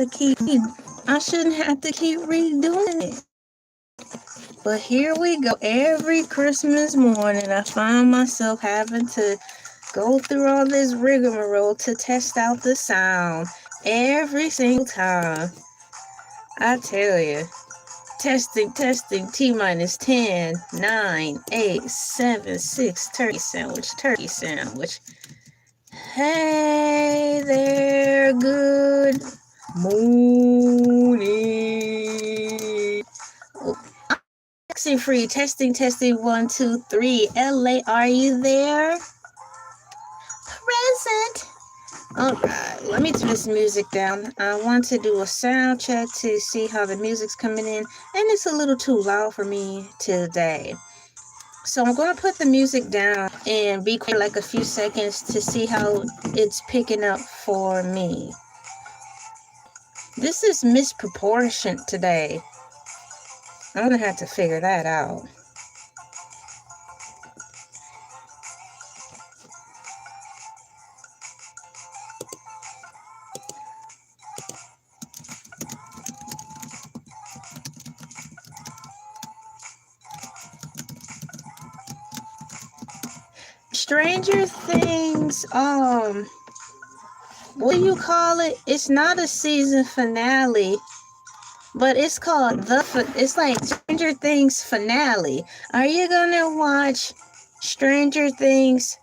I shouldn't have to keep redoing it. But here we go. Every Christmas morning, I find myself having to go through all this rigmarole to test out the sound every single time. I tell you. Testing, T minus 10, 9, 8, 7, 6, turkey sandwich. Hey there, good morning. Oh, accent free, testing, 1, 2, 3. LA, are you there? Present. Alright, let me turn this music down. I want to do a sound check to see how the music's coming in, and it's a little too loud for me today. So I'm going to put the music down and be quiet like a few seconds to see how it's picking up for me. This is misproportioned today. I'm going to have to figure that out. Stranger Things, what do you call it? It's not a season finale, but it's called it's like Stranger Things finale. Are you gonna watch Stranger Things?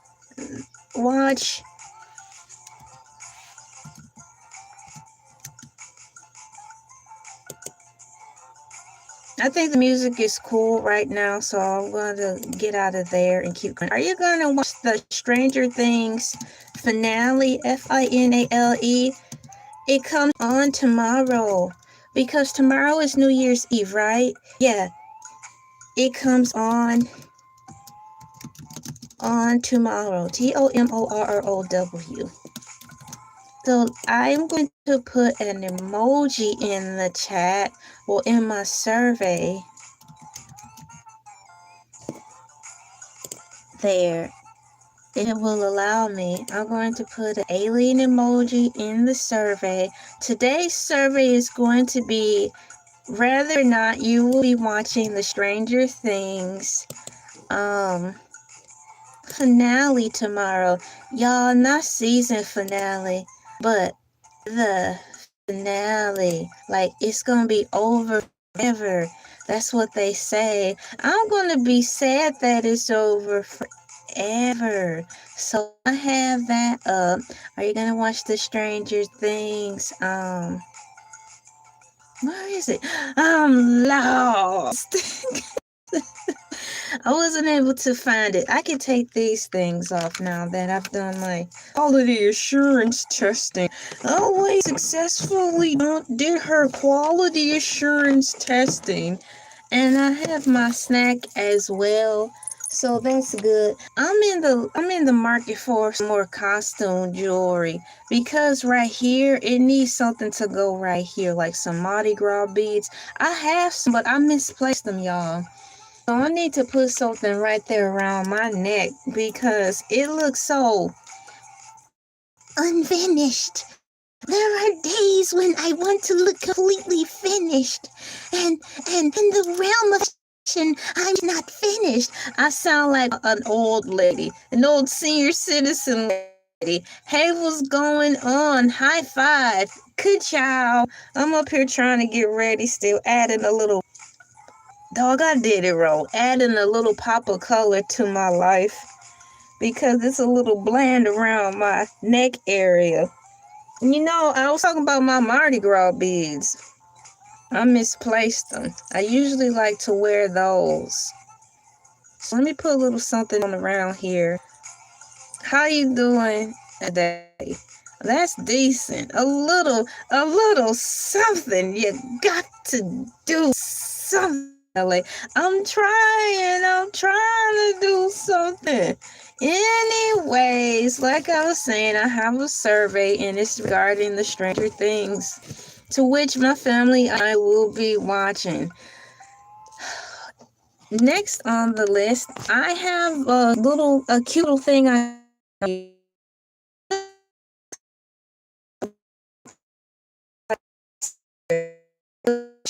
I think the music is cool right now, so I'm going to get out of there and keep going. Are you going to watch the Stranger Things finale, finale? It comes on tomorrow, because tomorrow is New Year's Eve, right? Yeah, it comes on tomorrow, tomorrow. So I'm going to put an emoji in the chat, or in my survey. There. It will allow me. I'm going to put an alien emoji in the survey. Today's survey is going to be whether or not you will be watching the Stranger Things finale tomorrow. Y'all, not season finale, but the finale. Like, it's gonna be over forever. That's what they say. I'm gonna be sad that it's over forever. So I have that up. Are you gonna watch the Stranger Things? Where is it? I'm lost. I wasn't able to find it. I can take these things off now that I've done my quality assurance testing. Always successfully did her quality assurance testing. And I have my snack as well. So that's good. I'm in the market for some more costume jewelry, because right here it needs something to go right here, like some Mardi Gras beads. I have some, but I misplaced them, y'all. So I need to put something right there around my neck, because it looks so unfinished. There are days when I want to look completely finished, and in the realm of I'm not finished. I sound like an old lady, an old senior citizen lady. Hey, what's going on? High five. Good job. I'm up here trying to get ready, still adding a little. Dog, I did it wrong. Adding a little pop of color to my life, because it's a little bland around my neck area. You know, I was talking about my Mardi Gras beads. I misplaced them. I usually like to wear those. So let me put a little something on around here. How you doing today? That's decent. A little something. You got to do something. I'm trying to do something. Anyways, like I was saying, I have a survey, and it's regarding the Stranger Things, to which my family and I will be watching. Next on the list, I have a cute little thing I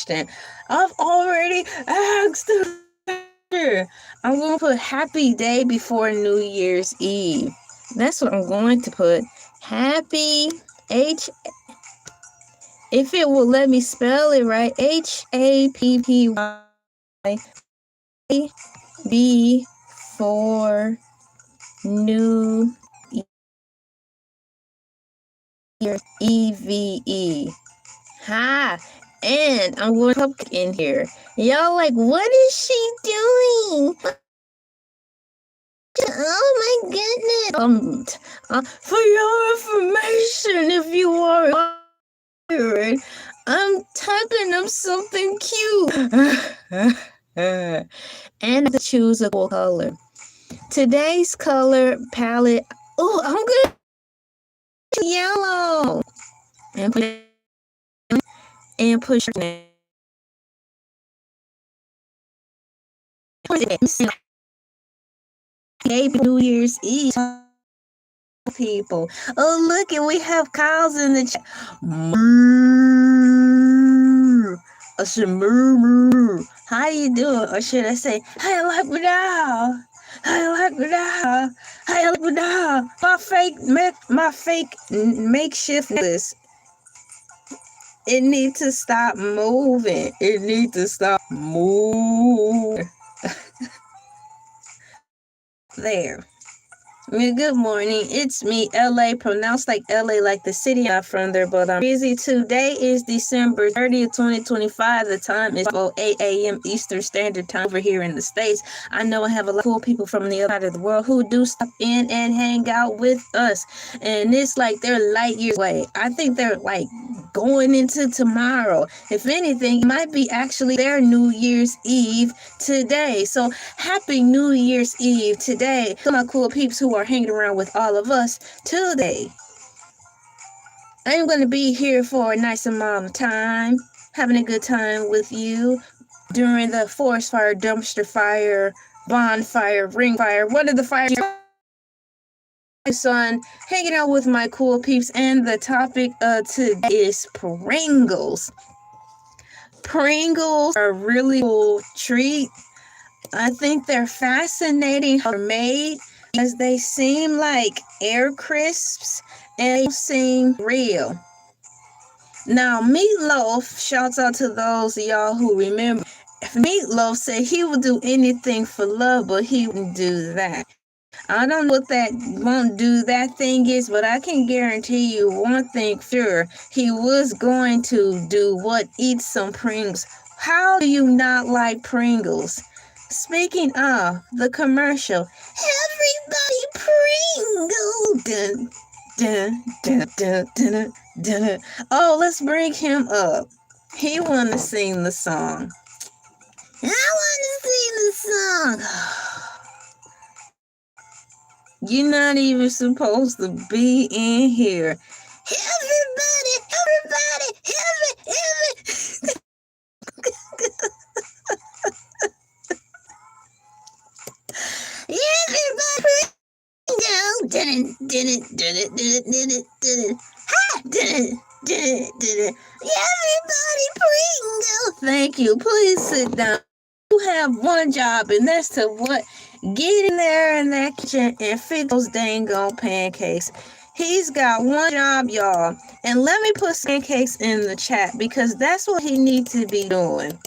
question. I've already asked the question. I'm going to put happy day before New Year's Eve. That's what I'm going to put. Happy, H, if it will let me spell it right, HAPPY before New Year's EVE. Ha! And I'm going to put in here. Y'all like, what is she doing? Oh my goodness. For your information, if you are wondering, I'm typing up something cute. And I have to choose a cool color. Today's color palette. Oh, I'm going to yellow. And push New Year's Eve, people. Oh, look, and we have cows in the chat. Moooo. I said, Moooo. How you doing? Or should I say, hey, like now? Hey, like now? Hey, like now? My fake makeshift list. It needs to stop moving. It needs to stop moving. There. Good morning. It's me, LA, pronounced like LA, like the city I'm from there, but I'm busy. Today is December 30th, 2025. The time is 8 a.m. Eastern Standard Time over here in the States. I know I have a lot of cool people from the other side of the world who do stop in and hang out with us. And it's like they're light years away. I think they're like going into tomorrow. If anything, it might be actually their New Year's Eve today. So happy New Year's Eve today to my cool peeps who are hanging around with all of us today. I'm going to be here for a nice amount of time, having a good time with you during the forest fire, dumpster fire, bonfire, ring fire, one of the fires. Son, hanging out with my cool peeps, and the topic today is Pringles. Pringles are a really cool treat. I think they're fascinating how they're made because they seem like air crisps and they seem real. Now, Meatloaf, shouts out to those of y'all who remember, Meatloaf said he would do anything for love, but he wouldn't do that. I don't know what that won't do that thing is, but I can guarantee you one thing for sure. He was going to do what? Eat some Pringles. How do you not like Pringles? Speaking of the commercial, everybody Pringle. Dun, dun, dun, dun, dun, dun. Oh, let's bring him up. He want to sing the song. I want to sing the song. You're not even supposed to be in here. Everybody Pringle. Thank you. Please sit down. You have one job, and that's to what? Get in there in that kitchen and fix those dang on pancakes. He's got one job, y'all. And let me put pancakes in the chat because that's what he needs to be doing.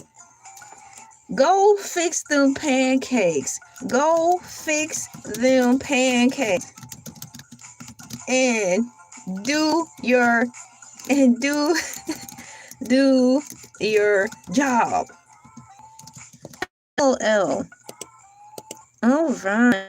Go fix them pancakes. Go fix them pancakes. And do your job. LL. All right.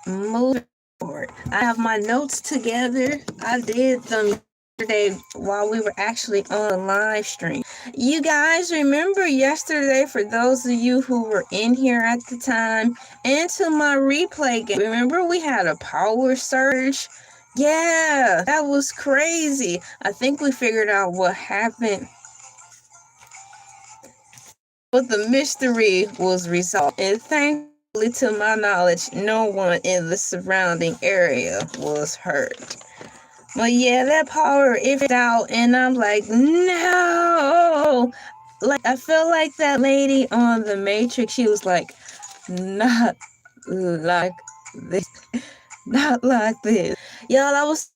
Moving forward. I have my notes together. I did them yesterday while we were actually on a live stream. You guys remember yesterday, for those of you who were in here at the time, and to my replay game, remember we had a power surge? Yeah, that was crazy. I think we figured out what happened. But the mystery was resolved, and thankfully, to my knowledge, no one in the surrounding area was hurt. But yeah, that power if out, and I'm like, no. Like I felt like that lady on The Matrix. She was like, not like this, not like this. Y'all, I was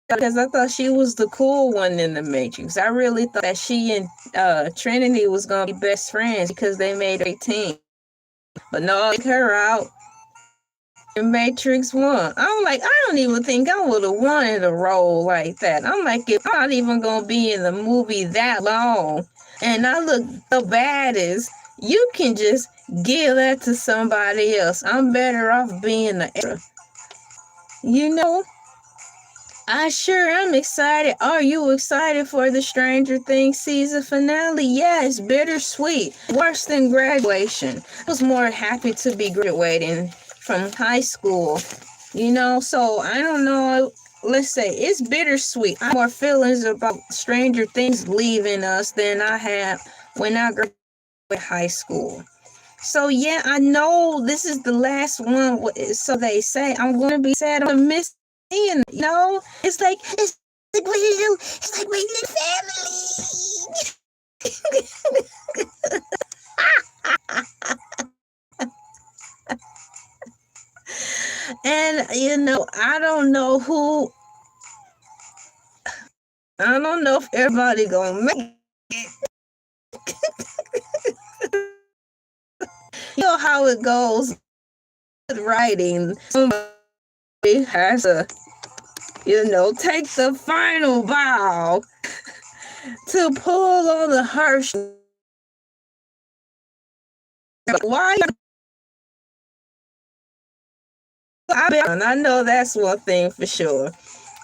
because I thought she was the cool one in The Matrix. I really thought that she and Trinity was gonna be best friends because they made a team. But no, take her out. Matrix 1. I'm like, I don't even think I would have wanted a role like that. I'm like, if I'm not even gonna be in the movie that long and I look the baddest, you can just give that to somebody else. I'm better off being the extra. You know? I sure am excited. Are you excited for the Stranger Things season finale? Yeah, it's bittersweet. Worse than graduation. I was more happy to be graduating from high school. You know, so I don't know. Let's say it's bittersweet. I have more feelings about Stranger Things leaving us than I had when I graduated high school. So yeah, I know this is the last one. So they say I'm going to be sad. I'm going to miss seeing. You know, it's like we're little family. And you know, I don't know if everybody gonna make it. You know how it goes with writing. Somebody has to, take the final bow to pull on the hearse. Why? I know that's one thing for sure.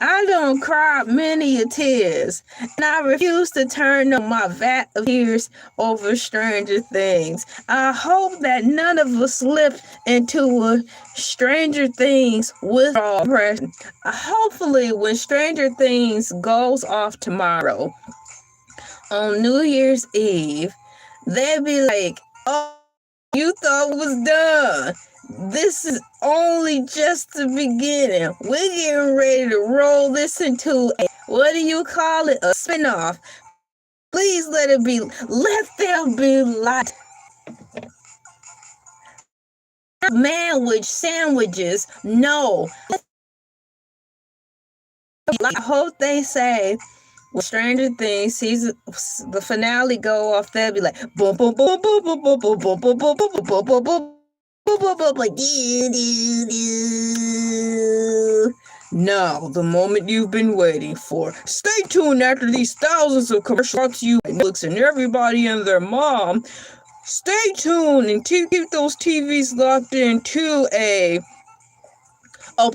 I don't cry many tears, and I refuse to turn on my vat of tears over Stranger Things. I hope that none of us slip into a Stranger Things withdrawal depression. Hopefully, when Stranger Things goes off tomorrow, on New Year's Eve, they'll be like, oh, you thought it was done. This is only just the beginning. We're getting ready to roll this into a, what do you call it? A spinoff. Please let there be light. Sandwiches. No. I hope they say when Stranger Things season the finale go off, they'll be like boom boom boom boom boom boom boom boom boom boom boom boom boom boom. Now, the moment you've been waiting for. Stay tuned after these thousands of commercials brought to you by Netflix and everybody and their mom. Stay tuned and keep those TVs locked into a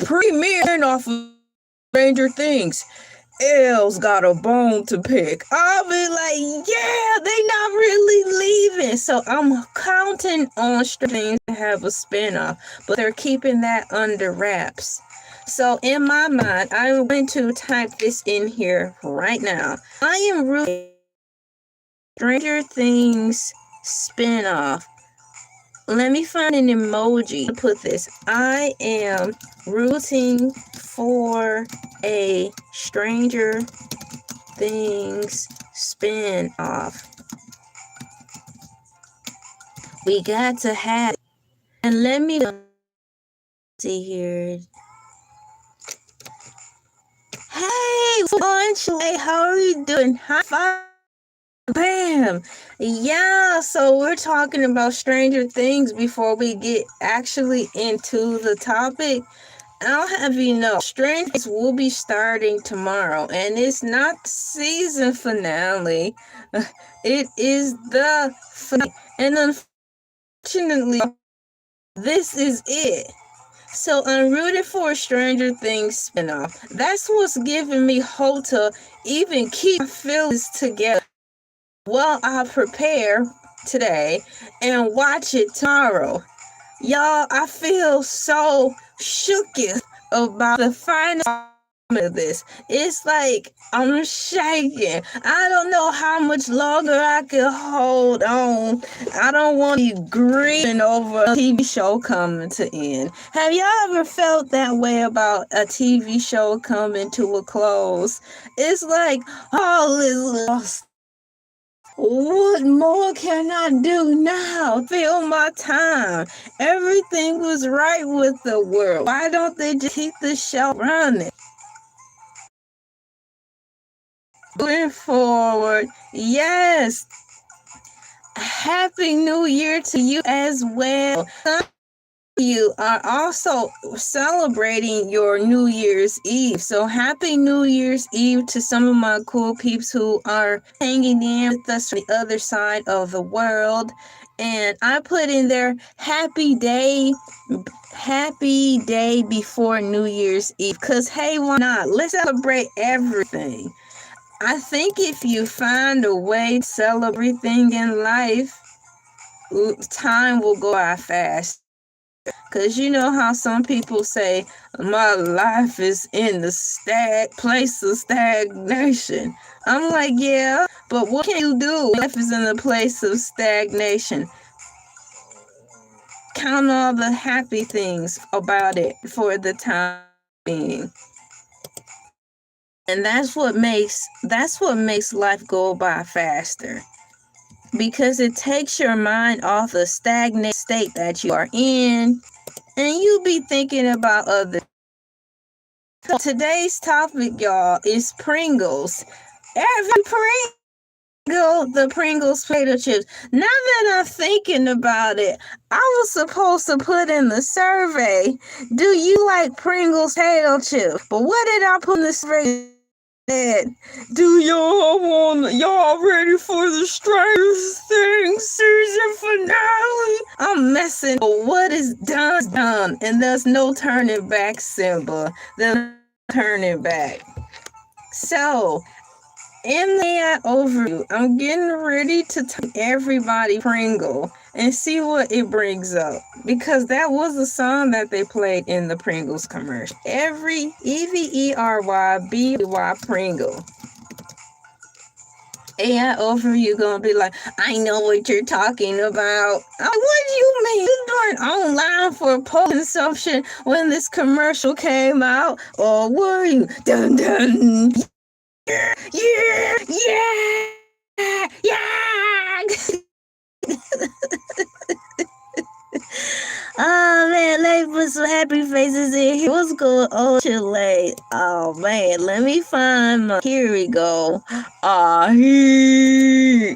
premiere off of Stranger Things. Elle's got a bone to pick. I'll be like, yeah, they not really leaving. So I'm counting on Stranger Things to have a spinoff, but they're keeping that under wraps. So in my mind, I'm going to type this in here right now. I am rooting Stranger Things spinoff. Let me find an emoji to put this. I am rooting for a Stranger Things spin-off. We got to have it. And let me see here. Hey, Shay, how are you doing? High five. Bam! Yeah, so we're talking about Stranger Things before we get actually into the topic. I'll have you know, Stranger Things will be starting tomorrow, and it's not the season finale. It is the finale. And unfortunately, this is it. So I'm rooting for a Stranger Things spinoff. That's what's giving me hope to even keep my feelings together while I prepare today and watch it tomorrow. Y'all, I feel so shooketh about the final of this. It's like I'm shaking. I don't know how much longer I can hold on. I don't want to be grieving over a TV show coming to end. Have y'all ever felt that way about a TV show coming to a close? It's like all is lost. What more can I do now? Fill my time. Everything was right with the world. Why don't they just keep the show running? Moving forward, yes. Happy New Year to you as well. Some of you are also celebrating your New Year's Eve. So happy New Year's Eve to some of my cool peeps who are hanging in with us from the other side of the world. And I put in there happy day before New Year's Eve. Because hey, why not? Let's celebrate everything. I think if you find a way to celebrate everything in life, time will go by fast. Because you know how some people say, my life is in the place of stagnation. I'm like, yeah, but what can you do? Life is in a place of stagnation. Count all the happy things about it for the time being. And that's what makes life go by faster. Because it takes your mind off the stagnant state that you are in, and you be thinking about other. So today's topic, y'all, is Pringles. Every Pringle, the Pringles potato chips. Now that I'm thinking about it, I was supposed to put in the survey, do you like Pringles potato chips? But what did I put in the survey? Do y'all ready for the Stranger Things season finale? I'm messing, but what is done is done, and there's no turning back, Simba. There's no turning back. So, in the overview, I'm getting ready to type everybody Pringle and see what it brings up. Because that was a song that they played in the Pringles commercial. Every EVERYBY Pringle. AI overview gonna be like, I know what you're talking about. What do you mean? You weren't online for post consumption when this commercial came out? Or were you? Dun dun. Yeah, yeah, yeah. Oh man, let me put some happy faces in here. What's going on, Chile? Oh man, let me find my. Here we go. He.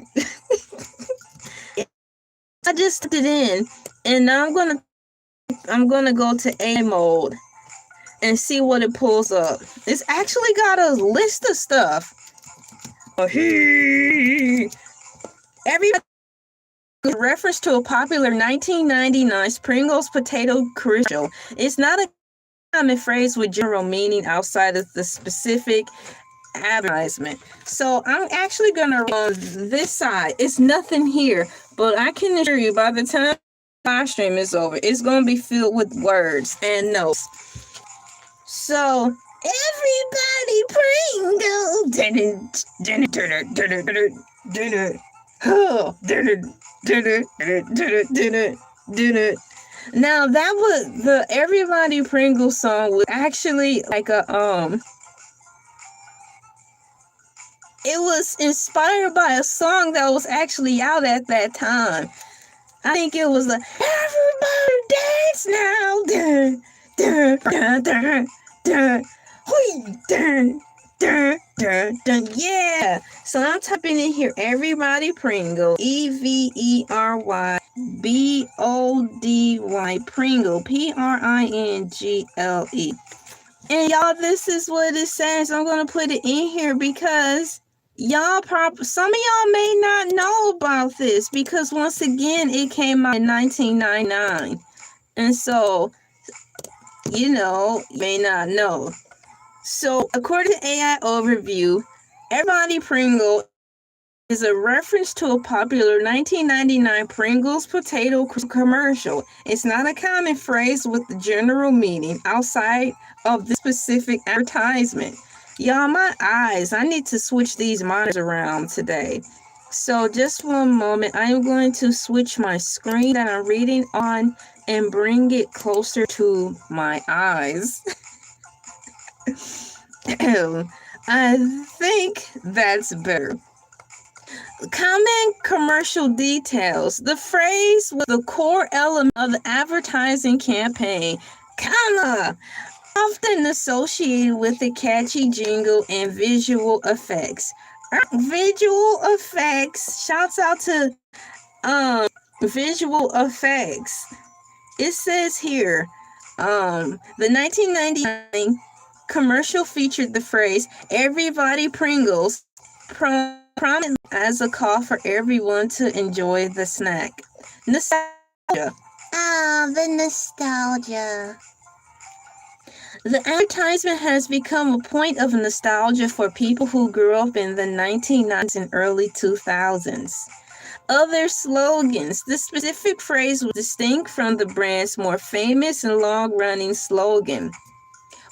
I just put it in, and now I'm gonna go to A mode and see what it pulls up. It's actually got a list of stuff. Every reference to a popular 1999 Pringles potato commercial. It's not a common phrase with general meaning outside of the specific advertisement. So I'm actually gonna run this side. It's nothing here, but I can assure you by the time the live stream is over, it's gonna be filled with words and notes. So everybody Pringle. Now that was the Everybody Pringle song was actually like a it was inspired by a song that was actually out at that time. I think it was like Everybody Dance Now. Yeah. So I'm typing in here Everybody Pringle. EVERYBODY Pringle. PRINGLE. And y'all, this is what it says. I'm gonna put it in here because some of y'all may not know about this, because once again it came out in 1999, and so you may not know. So according to AI overview, Everybody Pringle is a reference to a popular 1999 Pringles potato commercial. It's not a common phrase with the general meaning outside of this specific advertisement. Y'all, my eyes, I need to switch these monitors around today. So just one moment, I am going to switch my screen that I'm reading on and bring it closer to my eyes. I think that's better. Common commercial details. The phrase was the core element of the advertising campaign, often associated with a catchy jingle and visual effects. Visual effects. Shouts out to visual effects. It says here, the 1999 commercial featured the phrase "Everybody Pringles," prominent as a call for everyone to enjoy the snack. Nostalgia. Ah, the nostalgia. The advertisement has become a point of nostalgia for people who grew up in the 1990s and early 2000s. Other slogans. The specific phrase was distinct from the brand's more famous and long-running slogan.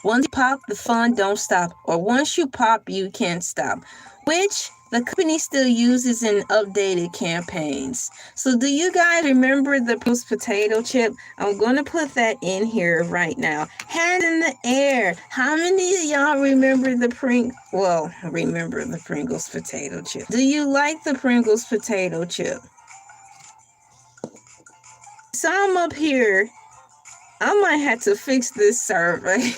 Once you pop, the fun don't stop. Or once you pop, you can't stop. Which the company still uses in updated campaigns. So do you guys remember the Pringles potato chip? I'm going to put that in here right now. Hand in the air. How many of y'all remember the Pringles potato chip? Do you like the Pringles potato chip? So I'm up here. I might have to fix this survey.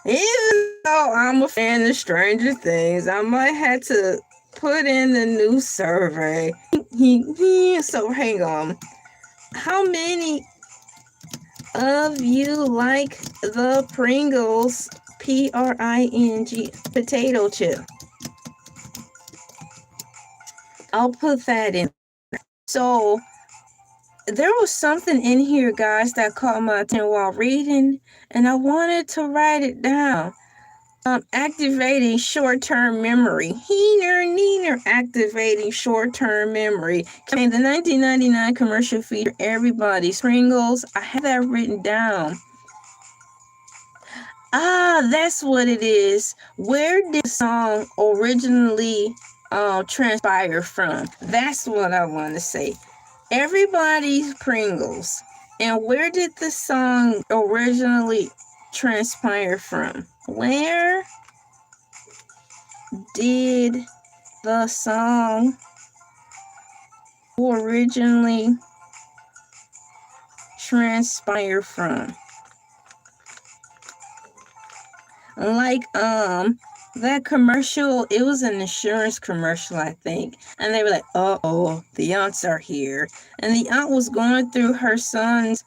Even though I'm a fan of Stranger Things, I might have to put in the new survey. So hang on. How many of you like the Pringles P-R-I-N-G potato chip? I'll put that in. So there was something in here, guys, that caught my attention while reading, and I wanted to write it down. Activating short-term memory. Neener, activating short-term memory. Okay, the 1999 commercial feature, Everybody's Pringles. I have that written down. That's what it is. Where did the song originally transpire from? That's what I want to say. Everybody's Pringles. And where did the song originally transpire from? Where did the song originally transpire from? Like that commercial, it was an insurance commercial, I think, and they were like, uh-oh, the aunts are here, and the aunt was going through her son's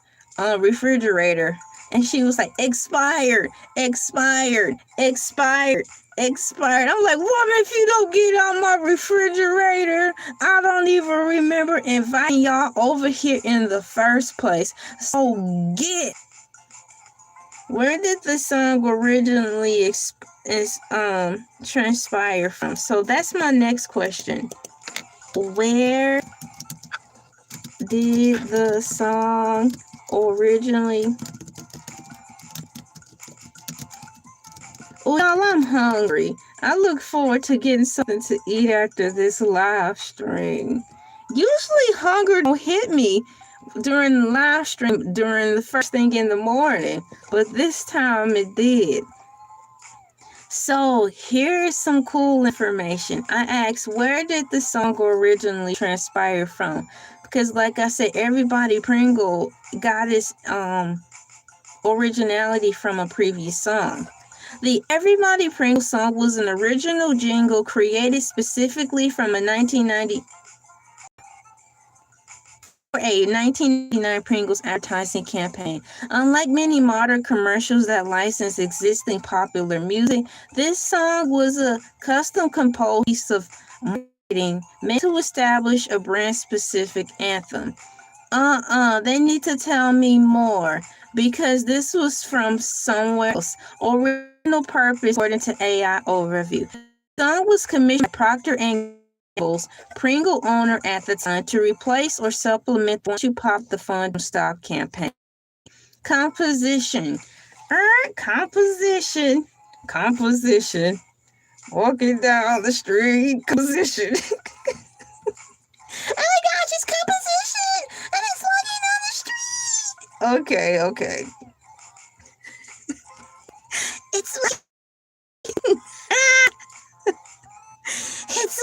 refrigerator, and she was like, expired. I'm like, woman, if you don't get out my refrigerator, I don't even remember inviting y'all over here in the first place. So get. Where did the song originally transpire from? So that's my next question. Where did the song originally? Oh, y'all, I'm hungry. I look forward to getting something to eat after this live stream. Usually hunger don't hit me during the live stream during the first thing in the morning, but this time it did. So here's some cool information. I asked, where did the song originally transpire from? Because like I said, everybody Pringle got its originality from a previous song. The Everybody Pringle song was an original jingle created specifically from a 1999 Pringles advertising campaign. Unlike many modern commercials that license existing popular music, this song was a custom composed piece of marketing meant to establish a brand-specific anthem. They need to tell me more, because this was from somewhere else. No purpose according to AI overview. The song was commissioned by Procter and Gamble's Pringle owner at the time to replace or supplement the Once You Pop the Fun Stop campaign. Composition. Composition. Walking down the street. Composition. Oh my gosh, it's composition! And it's walking down the street! Okay. It's like... It's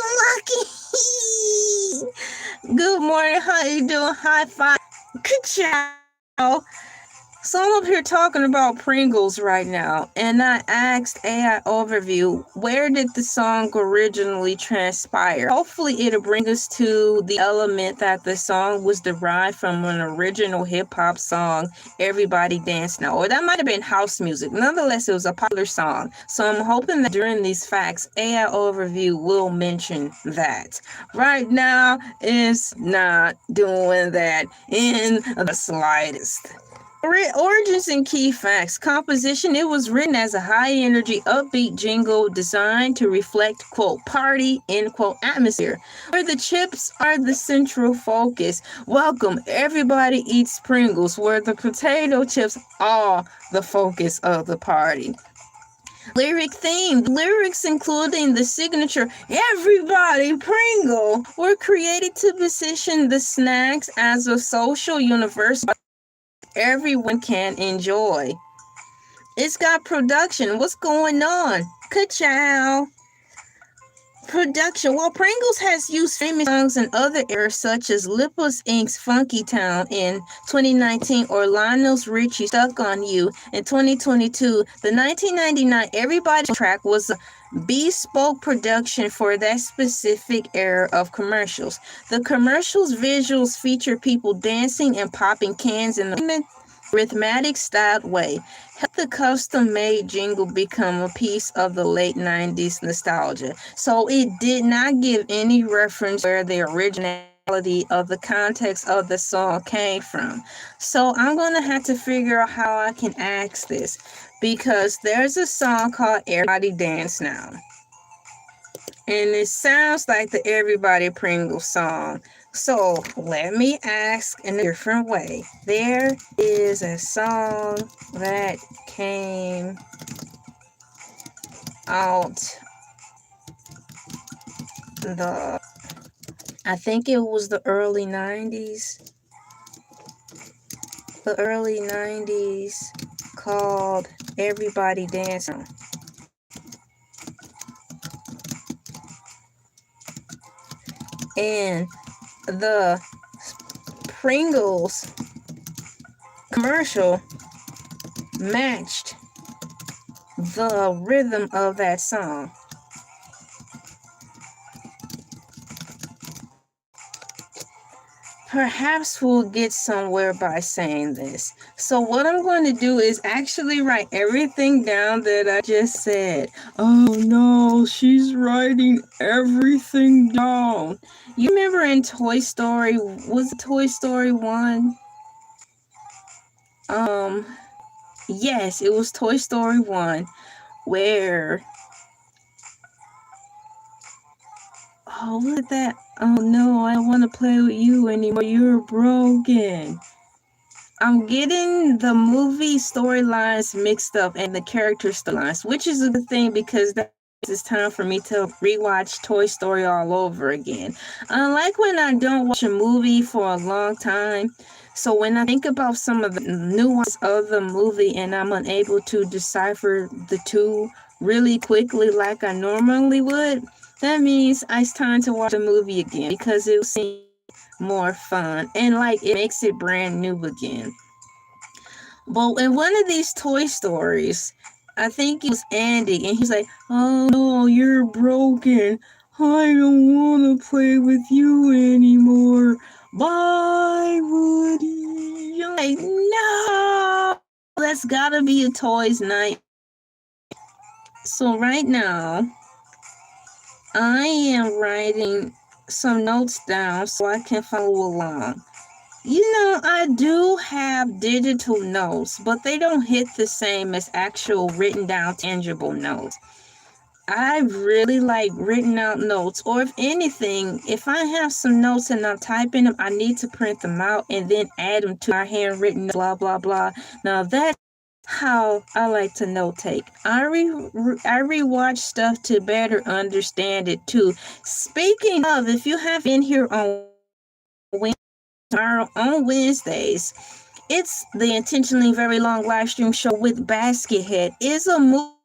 lucky! Good morning, how you doing? High five. Good job. So I'm up here talking about Pringles right now, and I asked AI Overview, where did the song originally transpire? Hopefully it'll bring us to the element that the song was derived from an original hip-hop song, Everybody Dance Now, or that might have been house music. Nonetheless, it was a popular song, so I'm hoping that during these facts, AI Overview will mention that. Right now, it's not doing that in the slightest. Origins and key facts. Composition. It was written as a high-energy, upbeat jingle designed to reflect, quote, party, end quote, atmosphere, where the chips are the central focus. Welcome, everybody eats Pringles, where the potato chips are the focus of the party. Lyric theme. Lyrics, including the signature "Everybody Pringle," were created to position the snacks as a social universe everyone can enjoy. It's got production. What's going on? Ka-chow. Production. Well, Pringles has used famous songs in other eras such as Lippos Inc.'s Funky Town in 2019 or Lionel Richie's Stuck on You in 2022. The 1999 Everybody track was a bespoke production for that specific era of commercials. The commercials' visuals feature people dancing and popping cans in a rhythmic styled way. Help the custom-made jingle become a piece of the late 90s nostalgia. So it did not give any reference where the originality of the context of the song came from. So I'm going to have to figure out how I can ask this, because there's a song called Everybody Dance Now, and it sounds like the Everybody Pringle song. So let me ask in a different way. There is a song that came out I think it was the early 90s. The early 90s, called Everybody Dance Now. And the Pringles commercial matched the rhythm of that song. Perhaps we'll get somewhere by saying this. So what I'm going to do is actually write everything down that I just said. Oh no, she's writing everything down. You remember in Toy Story, was it Toy Story 1? Yes, it was Toy Story 1, where... Oh, look at that. Oh no, I don't want to play with you anymore. You're broken. I'm getting the movie storylines mixed up and the character storylines, which is a good thing because it's time for me to rewatch Toy Story all over again. Unlike when I don't watch a movie for a long time, so when I think about some of the nuance of the movie and I'm unable to decipher the two really quickly like I normally would, that means it's time to watch the movie again because it will seem more fun and like it makes it brand new again. But in one of these Toy Stories, I think it was Andy, and he's like, "Oh no, you're broken. I don't want to play with you anymore. Bye, Woody." You're like, no, that's gotta be a toys night. So right now, I am writing some notes down so I can follow along. I do have digital notes, but they don't hit the same as actual written down tangible notes. I really like written out notes, or if anything, if I have some notes and I'm typing them, I need to print them out and then add them to our handwritten blah blah blah. Now that's how I like to note take. I rewatch stuff to better understand it too. Speaking of, if you have been here on Wednesdays, it's the Intentionally Very Long live stream show with Baskethead. Is a movie.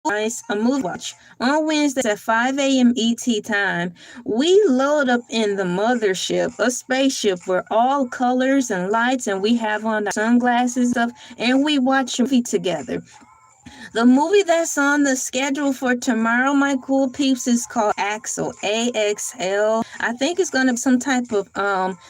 A movie watch on Wednesdays at 5 a.m. ET time. We load up in the mothership, a spaceship where all colors and lights, and we have on our sunglasses and stuff, and we watch a movie together. The movie that's on the schedule for tomorrow, my cool peeps, is called Axel, AXL. I think it's gonna be some type of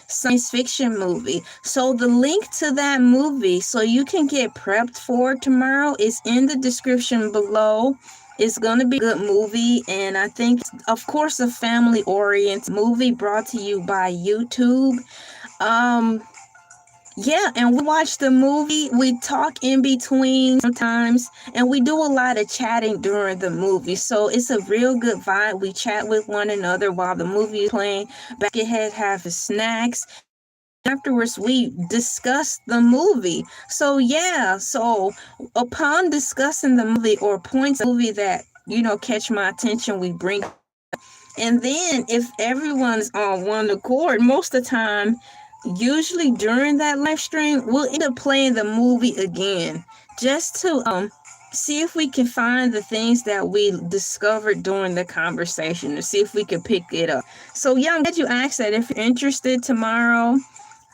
science fiction movie. So the link to that movie, so you can get prepped for tomorrow, is in the description below. It's gonna be a good movie, and I think, of course, a family-oriented movie brought to you by YouTube. Yeah, and we watch the movie, we talk in between sometimes, and we do a lot of chatting during the movie. So it's a real good vibe. We chat with one another while the movie is playing. Baskethead have his snacks. Afterwards, we discuss the movie. So yeah, so upon discussing the movie or points of the movie that, catch my attention, we bring. And then if everyone's on one accord, most of the time, usually during that live stream, we'll end up playing the movie again just to see if we can find the things that we discovered during the conversation, to see if we can pick it up. So yeah, I'm glad you asked that. If you're interested, tomorrow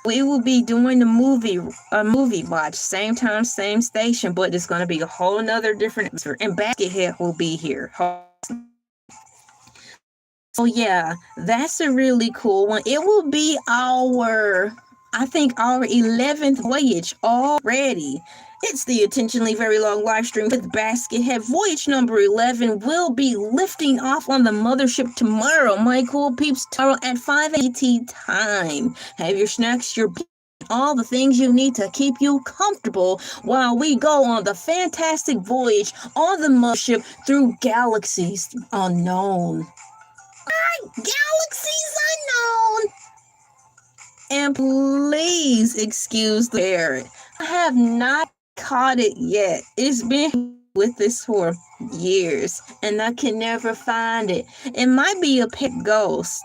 we will be doing a movie watch, same time, same station, but it's going to be a whole nother different answer, and Baskethead will be here. Oh yeah, that's a really cool one. It will be our 11th voyage already. It's the Intentionally Very Long live stream with Baskethead. Voyage number 11 will be lifting off on the mothership tomorrow, my cool peeps, tomorrow at 5 AT time. Have your snacks, your all the things you need to keep you comfortable while we go on the fantastic voyage on the mothership through galaxies unknown. Galaxies unknown. And please excuse the parrot. I have not caught it yet. It's been with this for years, and I can never find it. It might be a pet ghost,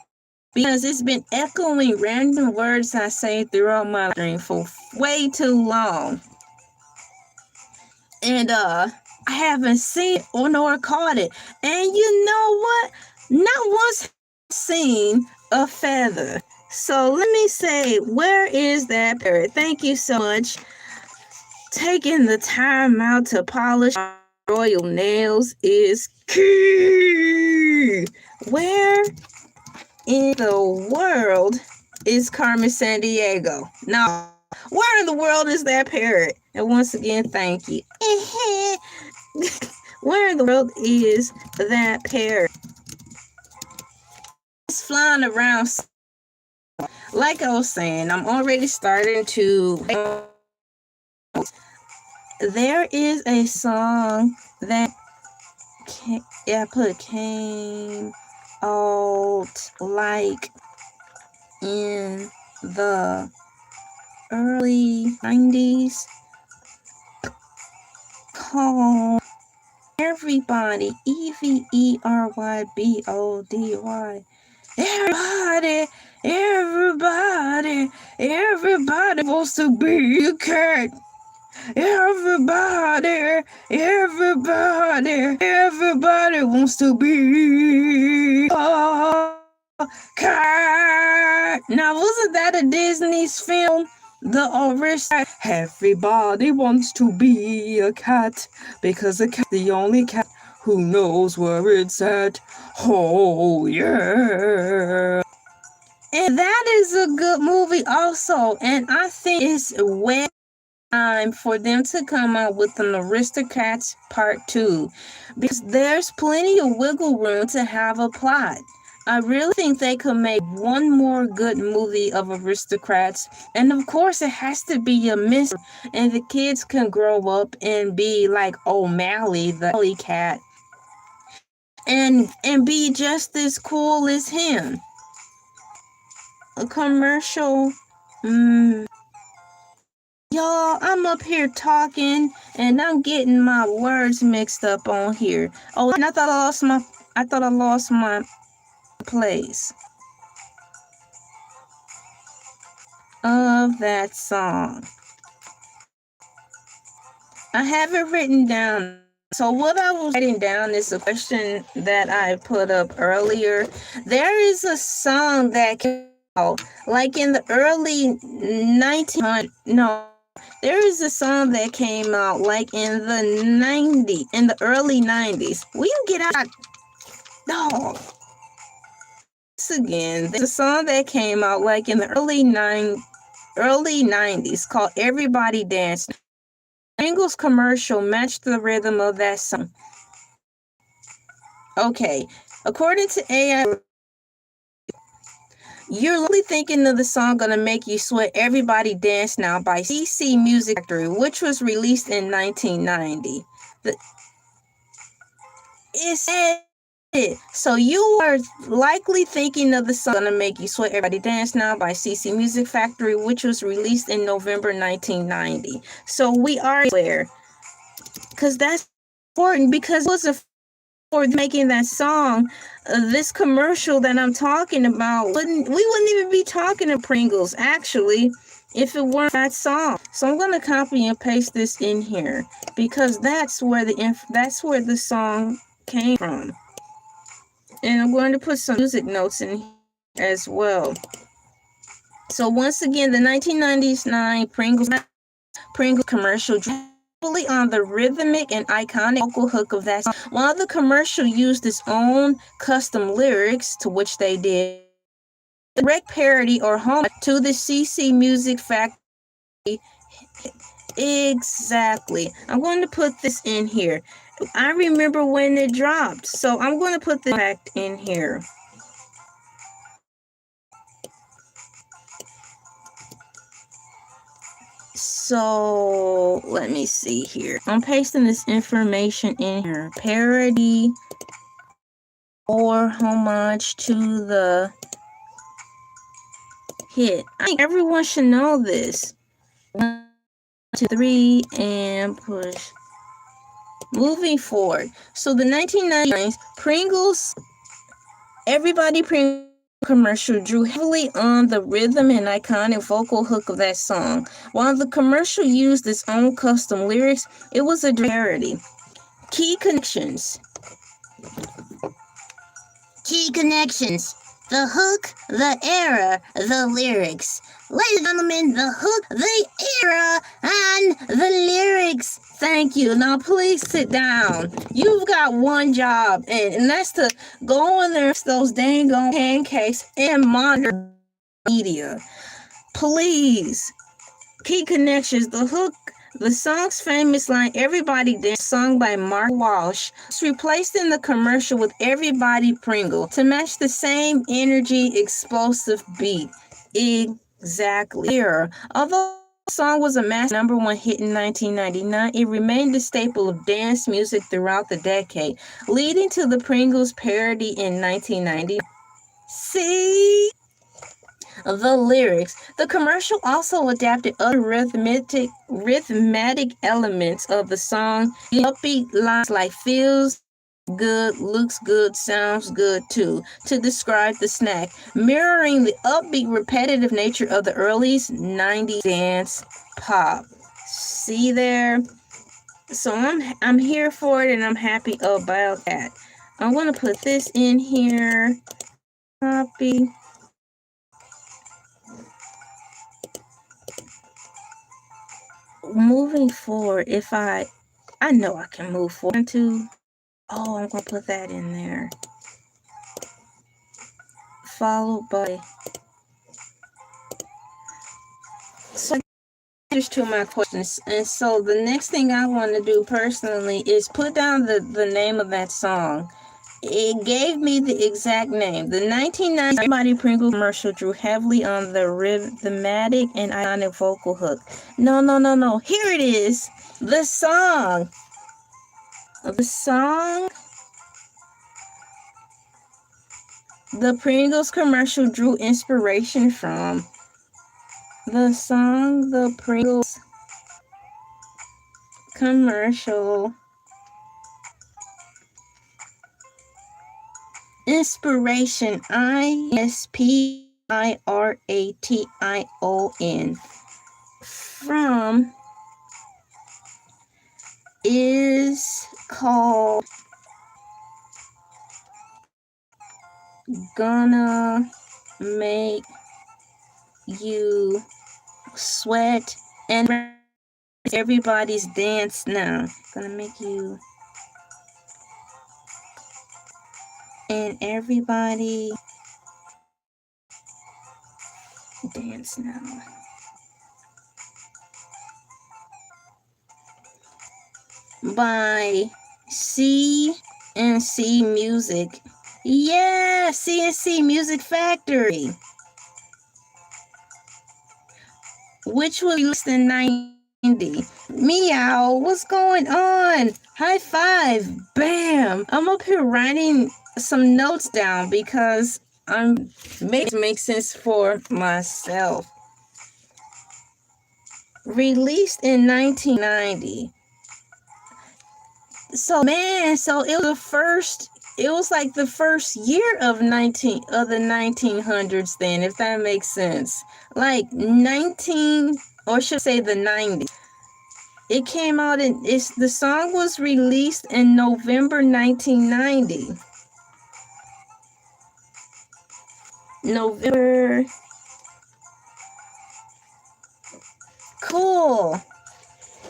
because it's been echoing random words I say throughout my stream for way too long. And I haven't seen it or nor caught it. And you know what? Not once seen a feather. So let me say, where is that parrot? Thank you so much. Taking the time out to polish our royal nails is key. Where in the world is Carmen Sandiego? Now, where in the world is that parrot? And once again, thank you. Where in the world is that parrot? It's flying around. Like I was saying, I'm already starting to. There is a song that came out like in the early 90s called Everybody, EVERYBODY. Everybody wants to be a cat. Everybody wants to be a cat. Now, wasn't that a Disney's film? The original. Everybody wants to be a cat, because a cat is the only cat who knows where it's at. Oh yeah. And that is a good movie also. And I think it's way time for them to come out with an Aristocats Part 2, because there's plenty of wiggle room to have a plot. I really think they could make one more good movie of Aristocrats. And of course, it has to be a mystery. And the kids can grow up and be like O'Malley, the alley cat. And be just as cool as him. A commercial. Y'all, I'm up here talking and I'm getting my words mixed up on here. Oh, and I thought I lost my place of that song. I have it written down. So what I was writing down is a question that I put up earlier. There is a song that came out like in the early 1900s. No, there is a song that came out like in the early 90s. Will you get out? No. Once again, there's a song that came out like in the early 90s called Everybody Dance. Pringles commercial matched the rhythm of that song. Okay, according to AI, you're likely thinking of the song Gonna Make You Sweat Everybody Dance Now by CC Music Factory, which was released in 1990. It's it. So you are likely thinking of the song Gonna Make You Sweat Everybody Dance Now by CC Music Factory, which was released in November 1990. So we are aware. Because that's important, because it was for making that song, this commercial that I'm talking about, we wouldn't even be talking to Pringles, actually, if it weren't that song. So I'm going to copy and paste this in here, because that's where the song came from. And I'm going to put some music notes in here as well. So once again, the 1999 Pringles commercial on the rhythmic and iconic vocal hook of that song. While the commercial used its own custom lyrics, to which they did direct parody or homage to the CC Music Factory. Exactly. I'm going to put this in here. I remember when it dropped, so I'm going to put this fact in here. So let me see here. I'm pasting this information in here. Parody or homage to the hit. I think everyone should know this. 1, 2, 3, and push. Moving forward. So the 1999 Pringles, Everybody Pringles commercial drew heavily on the rhythm and iconic vocal hook of that song. While the commercial used its own custom lyrics, it was a parody. Key connections. The hook, the era, the lyrics. Ladies and gentlemen, the hook, the era, and the lyrics. Thank you. Now please sit down. You've got one job, and that's to go in there, those dang on pancakes, and monitor media. Please. Key connections. The hook, the song's famous line, Everybody Dance, sung by Mark Walsh, was replaced in the commercial with Everybody Pringle to match the same energy, explosive beat. Exactly. Although the song was a massive #1 hit in 1999, it remained a staple of dance music throughout the decade, leading to the Pringles parody in 1990. See? The lyrics. The commercial also adapted other rhythmic elements of the song. Upbeat lines like feels good, looks good, sounds good too, to describe the snack, mirroring the upbeat, repetitive nature of the early 90s dance pop. See there? So I'm here for it, and I'm happy about that. I'm gonna put this in here. Copy. Moving forward, if I know I can move forward to, I'm gonna put that in there. Followed by, so here's to my questions. And so the next thing I want to do personally is put down the name of that song. It gave me the exact name. The 1990 Everybody Pringle commercial drew heavily on the rhythmic and iconic vocal hook. No. Here it is. The song. The Pringles commercial drew inspiration from. The song, the Pringles commercial. Inspiration, INSPIRATION, from is called Gonna Make You Sweat and Everybody's Dance Now. Gonna make you and everybody dance now. By C&C Music. Yeah, C&C Music Factory. Which was released in 1990. Meow, what's going on? High five. Bam. I'm up here writing some notes down because I'm making it make sense for myself. Released in 1990. So it was like the first year of the 1900s then, if that makes sense. Like 19, or should I say the 90s. It came out the song was released in November 1990. November. Cool.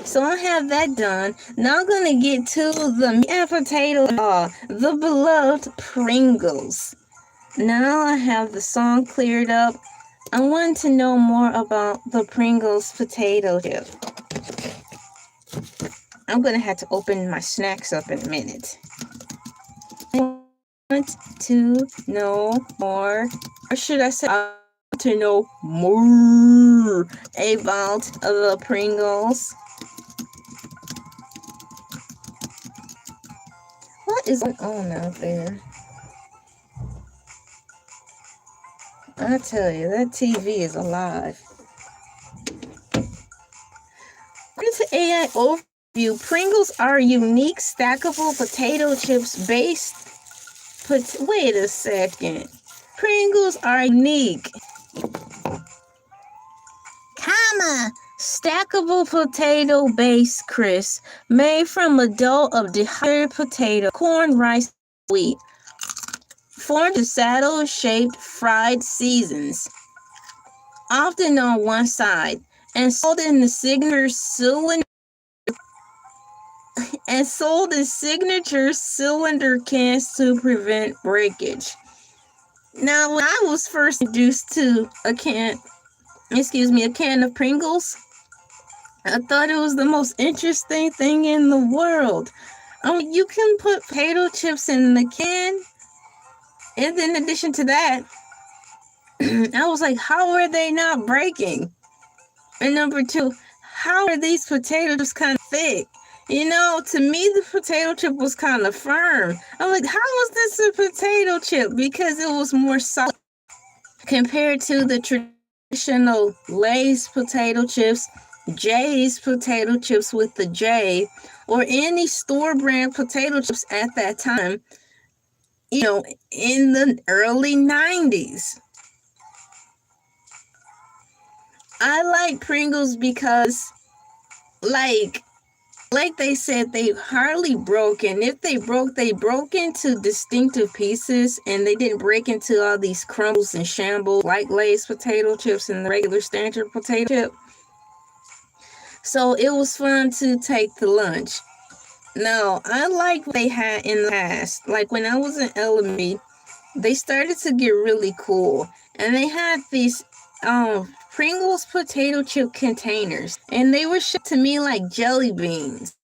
So I have that done. Now I'm going to get to the meat and potato, the beloved Pringles. Now I have the song cleared up. I want to know more about the Pringles potato chip. I'm going to have to open my snacks up in a minute. I want to know more, or should I say, I want to know more about the Pringles. What is going on out there? I tell you, that TV is alive. According to AI overview, Pringles are unique stackable potato chips based. Wait a second. Pringles are unique. Stackable potato base crisps made from a dough of dehydrated potato, corn, rice, wheat, formed into saddle-shaped fried seasons, often on one side, and sold in the signature cylinder cans to prevent breakage. Now, when I was first introduced to a can of Pringles, I thought it was the most interesting thing in the world. You can put potato chips in the can, and in addition to that, I was like, how are they not breaking? And number two, how are these potato chips kind of thick? To me, the potato chip was kind of firm. I'm like, how was this a potato chip? Because it was more solid compared to the traditional Lay's potato chips, Jay's potato chips with the J, or any store brand potato chips at that time, in the early 90s. I like Pringles because, like they said, they hardly broke, and if they broke into distinctive pieces, and they didn't break into all these crumbles and shambles like Lay's potato chips and the regular standard potato chip. So it was fun to take to lunch. Now, I like what they had in the past. Like when I was in elementary, they started to get really cool, and they had these Pringles potato chip containers, and they were shipped to me like jelly beans.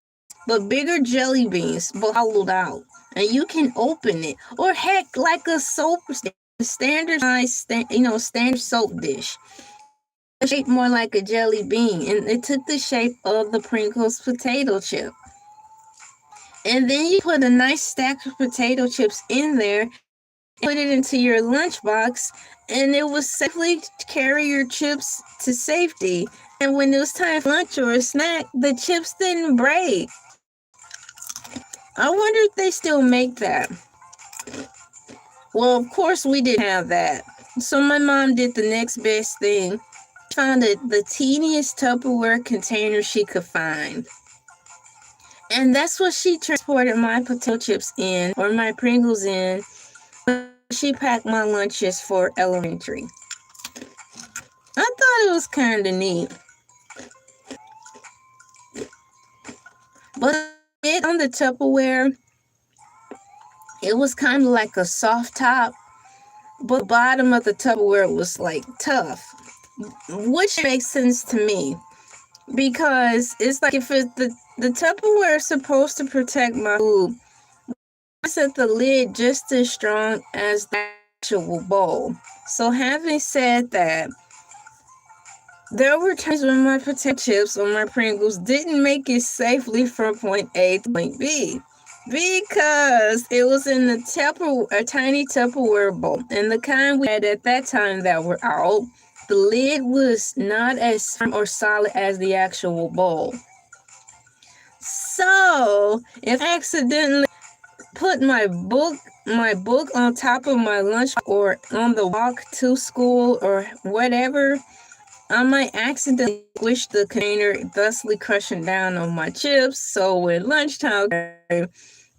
but bigger jelly beans, but hollowed out. And you can open it. Or heck, like a soap, standard size, standard soap dish. Shaped more like a jelly bean, and it took the shape of the Pringles potato chip. And then you put a nice stack of potato chips in there, put it into your lunchbox, and it will safely carry your chips to safety. And when it was time for lunch or a snack, the chips didn't break. I wonder if they still make that. Well, of course we didn't have that. So my mom did the next best thing. She found the teeniest Tupperware container she could find. And that's what she transported my potato chips in, or my Pringles in. She packed my lunches for elementary. I thought it was kind of neat. But on the Tupperware, it was kind of like a soft top, but the bottom of the Tupperware was like tough, which makes sense to me, because it's like if the Tupperware is supposed to protect my food, I set the lid just as strong as the actual bowl. So having said that, there were times when my potato chips or my Pringles didn't make it safely from point A to point B, because it was in a tiny Tupperware bowl, and the kind we had at that time that were out, the lid was not as firm or solid as the actual bowl. So if I accidentally put my book on top of my lunch or on the walk to school or whatever, I might accidentally squish the container, thusly crushing down on my chips. So when lunchtime came,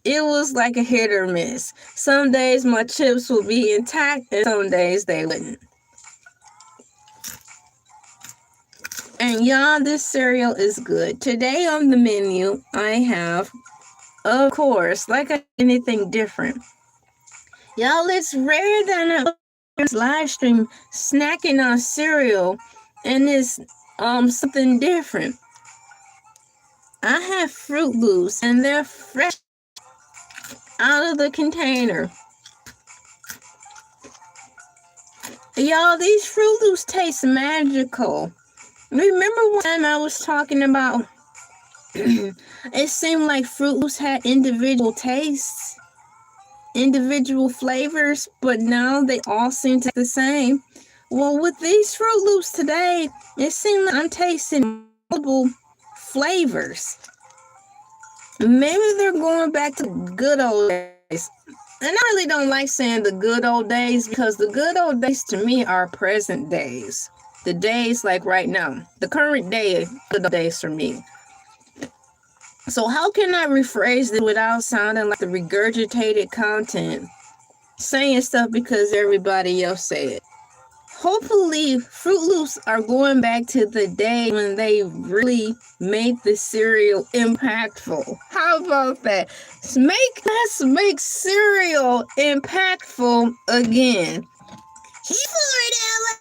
it was like a hit or miss. Some days my chips would be intact, and some days they wouldn't. And y'all, this cereal is good. Today on the menu, I have, of course, like anything different. Y'all, it's rare that I live stream snacking on cereal, and it's something different. I have Fruit Loops, and they're fresh out of the container. Y'all, these Fruit Loops taste magical. Remember one time I was talking about it seemed like Fruit Loops had individual tastes, individual flavors, but now they all seem to be the same. Well, with these Fruit Loops today, it seems like I'm tasting multiple flavors. Maybe they're going back to good old days. And I really don't like saying the good old days, because the good old days to me are present days. The days like right now. The current day, good old days for me. So how can I rephrase this without sounding like the regurgitated content? Saying stuff because everybody else said it. Hopefully, Fruit Loops are going back to the day when they really made the cereal impactful. How about that? Let's make cereal impactful again. He for it, Elay.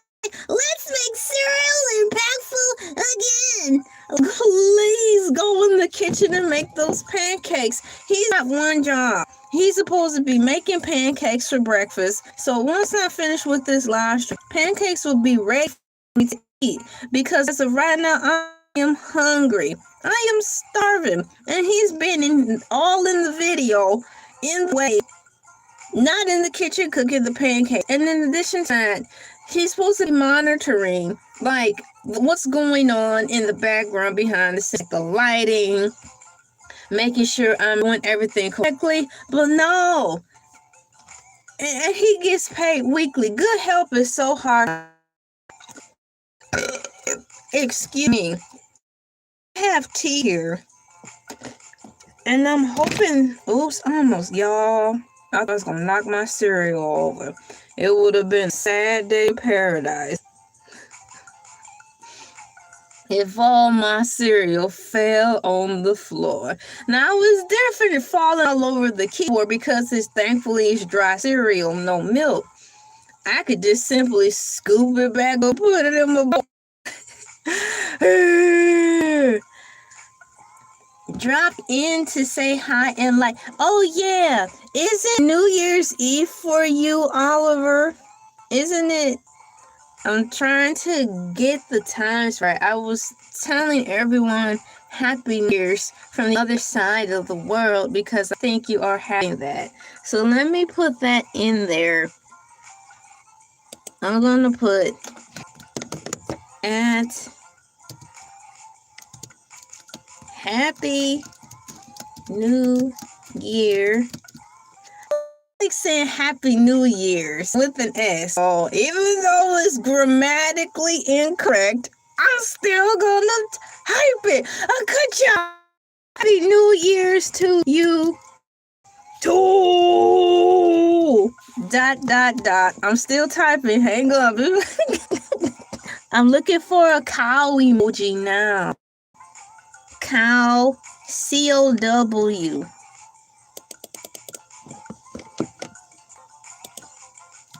Let's make cereal impactful again. Please go in the kitchen and make those pancakes. He's got one job. He's supposed to be making pancakes for breakfast. So once I'm finished with this live stream, pancakes will be ready for me to eat. Because as of right now, I am hungry. I am starving. And he's been all in the video, in the way, not in the kitchen cooking the pancakes. And in addition to that, he's supposed to be monitoring, like, what's going on in the background behind the scenes, the lighting, making sure I'm doing everything correctly. But no. And he gets paid weekly. Good help is so hard. Excuse me. I have tea here. And I'm hoping, oops, almost, y'all. I thought I was going to knock my cereal over. It would have been a sad day in paradise if all my cereal fell on the floor. Now, it's different falling all over the keyboard because thankfully it's dry cereal, no milk. I could just simply scoop it back and put it in my bowl. dropped in to say hi and like, oh yeah, is it New Year's Eve for you, Oliver? Isn't it? I'm trying to get the times right. I was telling everyone Happy New Year's from the other side of the world because I think you are having that. So let me put that in there. I'm going to put at Happy New Year. Like saying Happy New Year's with an S. Oh, even though it's grammatically incorrect, I'm still gonna type it. A good job. Happy New Year's to you too. ... I'm still typing. Hang on. I'm looking for a cow emoji now. Cow. COW.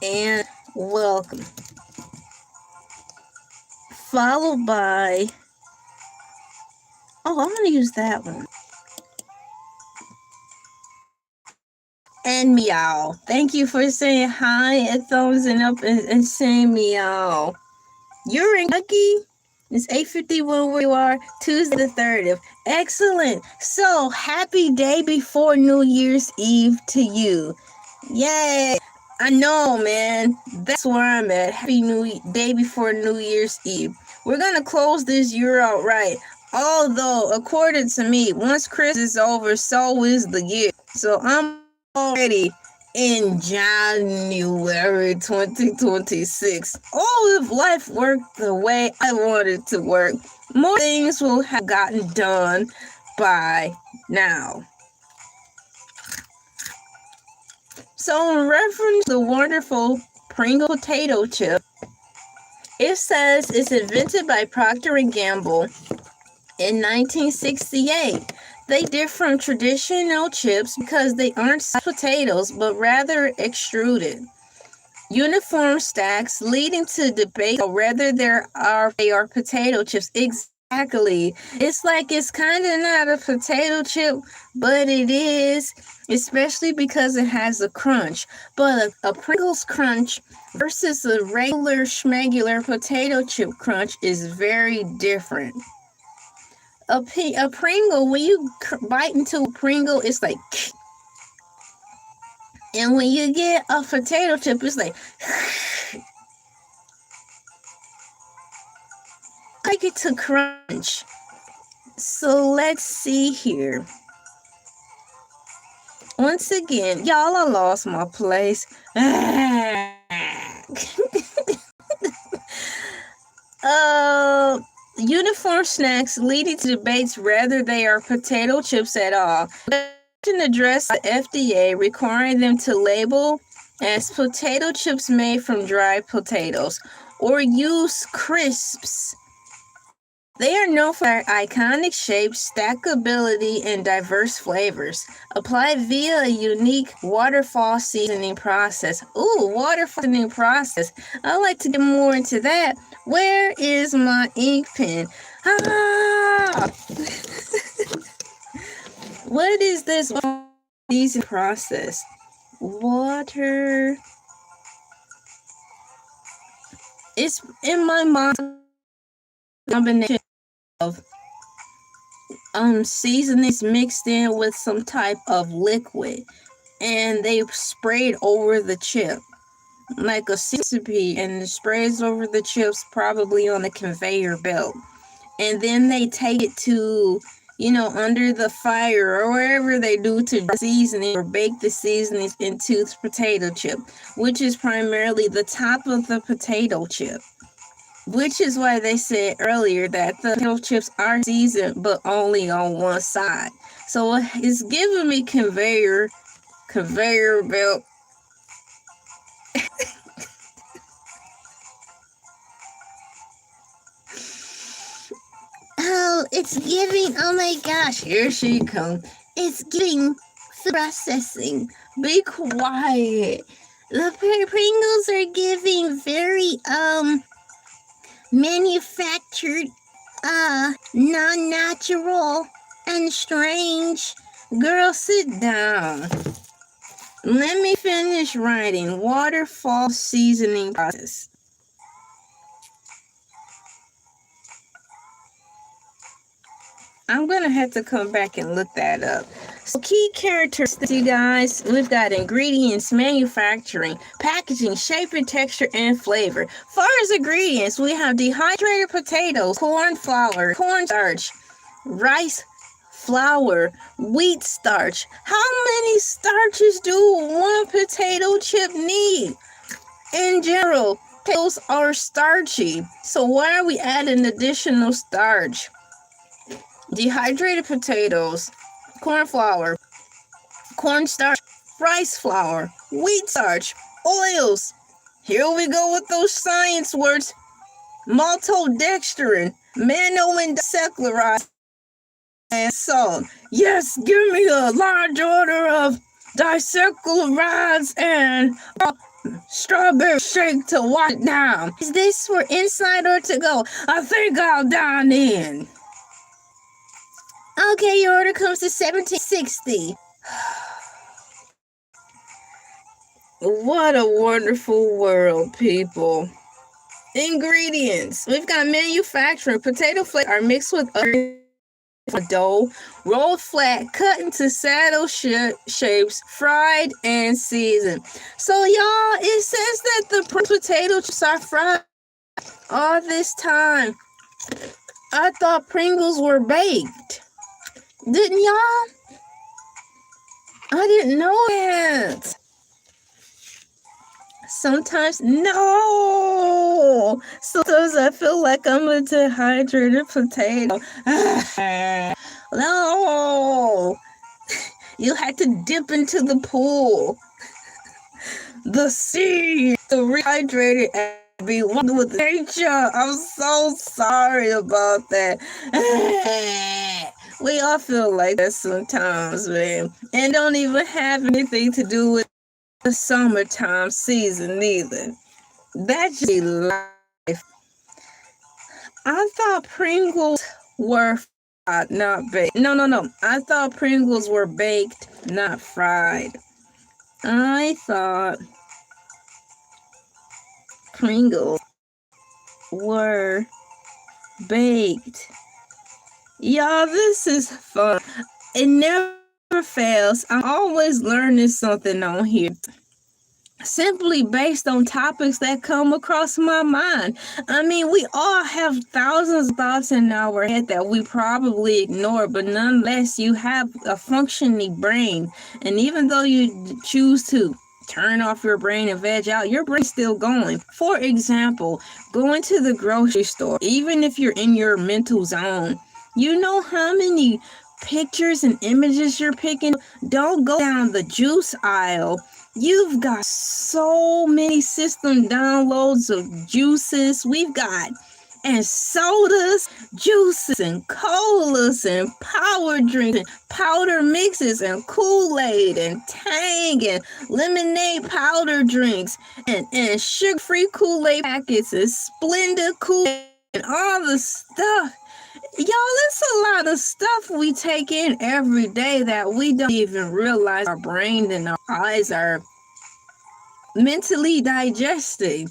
And welcome. Followed by, oh, I'm gonna use that one. And meow. Thank you for saying hi and thumbs up and saying meow. You're in Kentucky? It's 8:51 where you are. Tuesday the 30th. Excellent. So happy day before New Year's Eve to you. Yay. I know, man. That's where I'm at. Happy day before New Year's Eve. We're going to close this year out right. Although, according to me, once Christmas is over, so is the year. So I'm already in January 2026. Oh, if life worked the way I wanted to work, more things will have gotten done by now. So in reference to the wonderful Pringle potato chip, it says it's invented by Procter & Gamble in 1968. They differ from traditional chips because they aren't potatoes, but rather extruded. Uniform stacks leading to debate whether they are potato chips. Exactly. It's like it's kind of not a potato chip, but it is, especially because it has a crunch. But a Pringles crunch versus a regular schmegular potato chip crunch is very different. A Pringle, when you bite into a Pringle, it's like, and when you get a potato chip, it's like, I get to crunch. So let's see here. Once again, y'all, I lost my place. Uniform snacks leading to debates whether they are potato chips at all. Can address the FDA requiring them to label as potato chips made from dried potatoes or use crisps. They are known for their iconic shapes, stackability, and diverse flavors. Applied via a unique waterfall seasoning process. Ooh, waterfall seasoning process. I'd like to get more into that. Where is my ink pen? Ah! What is this seasoning process? Water. It's in my mind combination of seasonings mixed in with some type of liquid, and they sprayed over the chip like a recipe, and it sprays over the chips probably on a conveyor belt, and then they take it to under the fire or wherever they do to seasoning or bake the seasonings into the potato chip, which is primarily the top of the potato chip. Which is why they said earlier that the potato chips are seasoned, but only on one side. So it's giving me conveyor belt. Oh, it's giving, oh my gosh, here she comes. It's giving processing. Be quiet. The Pringles are giving very, manufactured, non-natural and strange. Girl, sit down. Let me finish writing. Waterfall seasoning process. I'm going to have to come back and look that up. So key characteristics, you guys, we've got ingredients, manufacturing, packaging, shape and texture, and flavor. Far as ingredients, we have dehydrated potatoes, corn flour, cornstarch, rice flour, wheat starch. How many starches do one potato chip need? In general, potatoes are starchy. So why are we adding additional starch? Dehydrated potatoes, corn flour, cornstarch, rice flour, wheat starch, oils. Here we go with those science words. Maltodextrin, monoindisaccharide, and salt. Yes, give me a large order of disaccharides and a strawberry shake to wash it down. Is this for inside or to go? I think I'll dine in. Okay, your order comes to $17.60. What a wonderful world, people. Ingredients. We've got manufacturing. Potato flakes are mixed with other dough, rolled flat, cut into saddle shapes, fried, and seasoned. So, y'all, it says that the potato chips are fried all this time. I thought Pringles were baked. Didn't y'all? I didn't know that. Sometimes, no. Sometimes I feel like I'm a dehydrated potato. No. You had to dip into the pool. The sea. The rehydrated and be one with nature. I'm so sorry about that. We all feel like that sometimes, man. And don't even have anything to do with the summertime season either. That's just life. I thought Pringles were fried, not baked. No. I thought Pringles were baked, not fried. I thought Pringles were baked. Y'all, this is fun. It never fails. I'm always learning something on here, simply based on topics that come across my mind. I mean, we all have thousands of thoughts in our head that we probably ignore, but nonetheless, you have a functioning brain. And even though you choose to turn off your brain and veg out, your brain's still going. For example, going to the grocery store, even if you're in your mental zone, you know how many pictures and images you're picking? Don't go down the juice aisle. You've got so many system downloads of juices. We've got and sodas, juices and colas and power drinks and powder mixes and Kool-Aid and Tang and lemonade powder drinks and sugar-free Kool-Aid packets and Splenda Kool-Aid and all the stuff. Y'all, it's a lot of stuff we take in every day that we don't even realize our brain and our eyes are mentally digesting.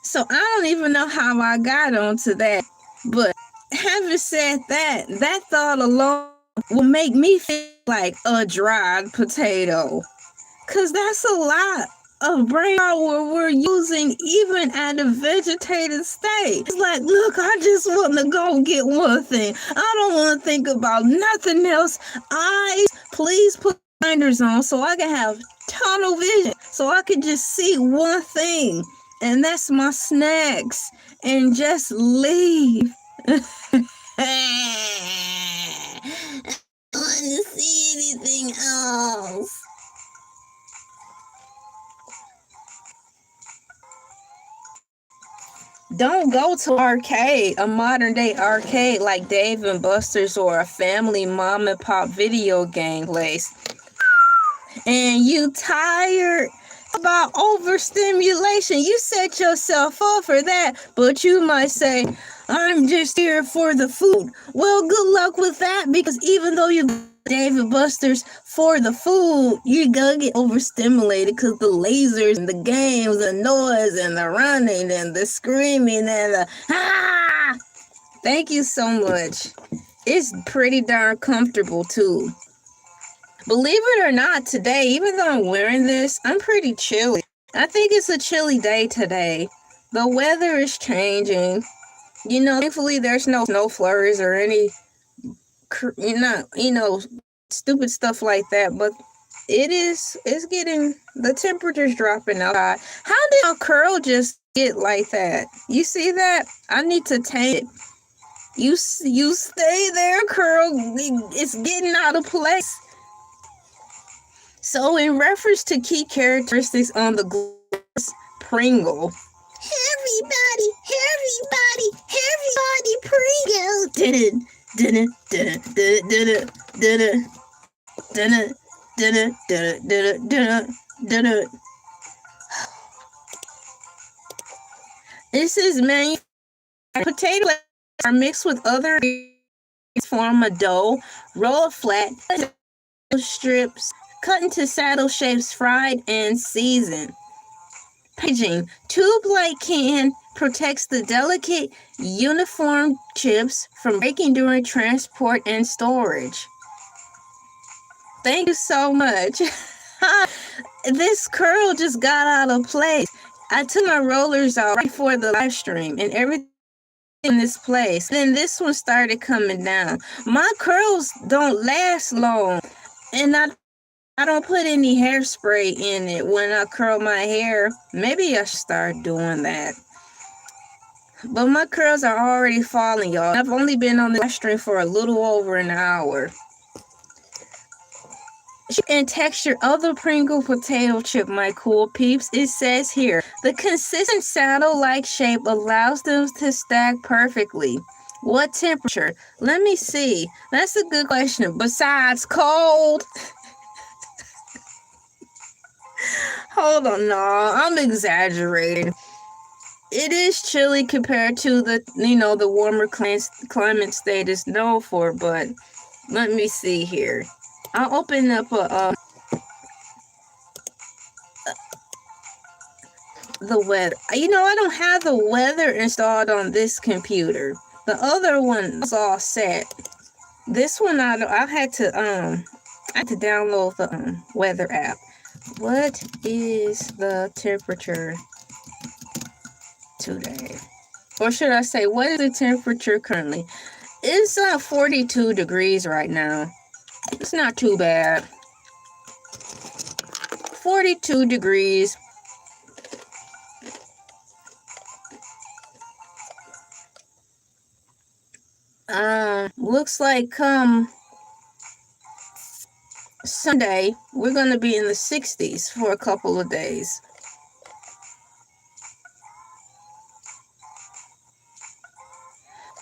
So I don't even know how I got onto that. But having said that, that thought alone will make me feel like a dried potato. Because that's a lot of brain power we're using even at a vegetated state. It's like, look, I just want to go get one thing. I don't want to think about nothing else. Eyes, please put blinders on so I can have tunnel vision, so I can just see one thing, and that's my snacks, and just leave. I don't want to see anything else. Don't go to arcade, a modern day arcade like Dave and Buster's or a family mom and pop video game place, and you tired about overstimulation. You set yourself up for that, but you might say, I'm just here for the food. Well, good luck with that, because even though you David Buster's for the food, you're gonna get overstimulated because the lasers and the games, the noise and the running and the screaming and the ah! Thank you so much. It's pretty darn comfortable too. Believe it or not, today, even though I'm wearing this, I'm pretty chilly. I think it's a chilly day today. The weather is changing. You know, thankfully there's no snow flurries or any, stupid stuff like that. But it's getting, the temperature's dropping outside. How did my curl just get like that? You see that? I need to tame it. You stay there, curl. It's getting out of place. So, in reference to key characteristics on the Pringle, everybody, Pringle. This is manufactured. Potato are mixed with other form a dough, roll flat, strips, cut into saddle shapes, fried and seasoned. Packaging. Tube-like can protects the delicate, uniform chips from breaking during transport and storage. Thank you so much. This curl just got out of place. I took my rollers out right before the live stream and everything in this place. Then this one started coming down. My curls don't last long, and I don't put any hairspray in it when I curl my hair. Maybe I should start doing that. But my curls are already falling, y'all. I've only been on the live stream for a little over an hour. And texture of the Pringle potato chip, my cool peeps. It says here, the consistent saddle-like shape allows them to stack perfectly. What temperature? Let me see. That's a good question. Besides cold. Hold on, no, I'm exaggerating. It is chilly compared to the, the warmer climate state is known for, but let me see here. I'll open up the weather. I don't have the weather installed on this computer. The other one is all set. This one I had to download the weather app. What is the temperature today? Or should I say, what is the temperature currently? It's 42 degrees right now. It's not too bad. 42 degrees. Looks like come Sunday, we're going to be in the 60s for a couple of days.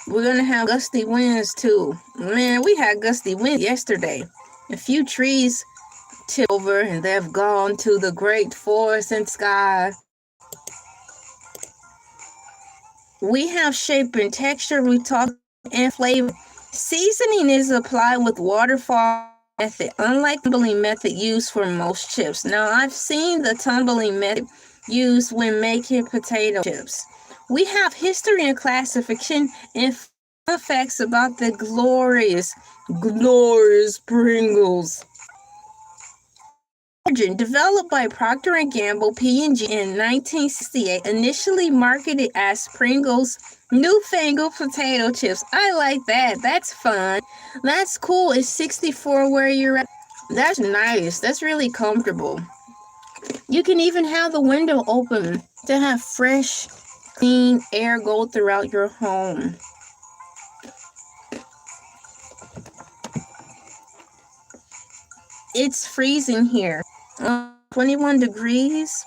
We're going to have gusty winds too. Man, we had gusty winds yesterday. A few trees tipped over and they've gone to the great forest and sky. We have shape and texture, we talked, and flavor. Seasoning is applied with waterfall method, unlike tumbling method used for most chips. Now, I've seen the tumbling method used when making potato chips. We have history and classification and fun facts about the glorious Pringles. Developed by Procter & Gamble P&G in 1968, initially marketed as Pringles newfangled potato chips. I like that. That's fun. That's cool. It's 64 where you're at. That's nice. That's really comfortable. You can even have the window open to have fresh, clean air go throughout your home. It's freezing here. 21 degrees.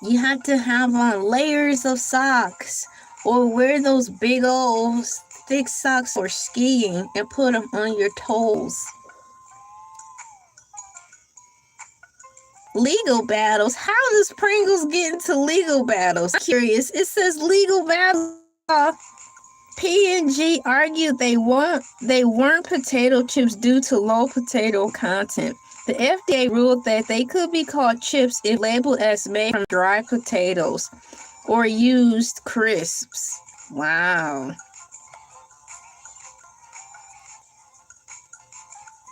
You have to have on layers of socks or wear those big old thick socks for skiing and put them on your toes. Legal battles? How does Pringles get into legal battles? I'm curious. It says legal battles. P&G argued they weren't potato chips due to low potato content. The FDA ruled that they could be called chips if labeled as made from dry potatoes or used crisps. Wow.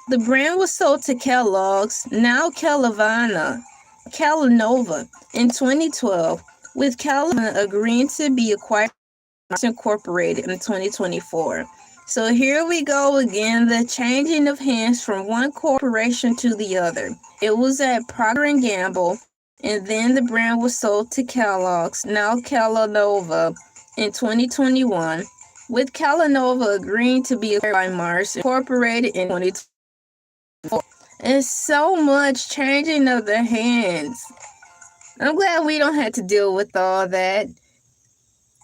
The brand was sold to Kellogg's, now Kellanova, in 2012, with Kellanova agreeing to be acquired Incorporated in 2024. So here we go again, the changing of hands from one corporation to the other. It was at Procter & Gamble, and then the brand was sold to Kellogg's, now Kellanova, in 2021, with Kellanova agreeing to be acquired by Mars Incorporated in 2024. It's so much changing of the hands. I'm glad we don't have to deal with all that.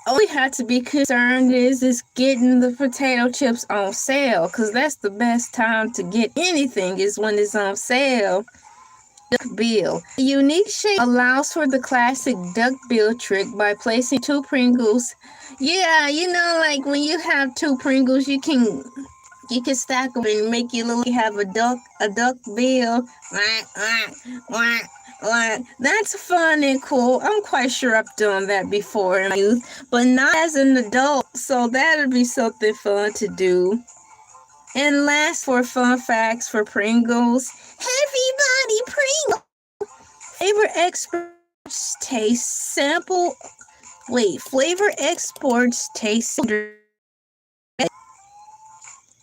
All we have to be concerned is getting the potato chips on sale, because that's the best time to get anything is when it's on sale. Duckbill. The unique shape allows for the classic duckbill trick by placing two Pringles. Yeah, you know, like when you have two Pringles, you can stack them and make you look like you have a duck bill. That's fun and cool. I'm quite sure I've done that before in my youth, but not as an adult, so that'll be something fun to do. And last, for fun facts for Pringles, everybody, Pringles! Flavor experts taste sample. Flavor experts taste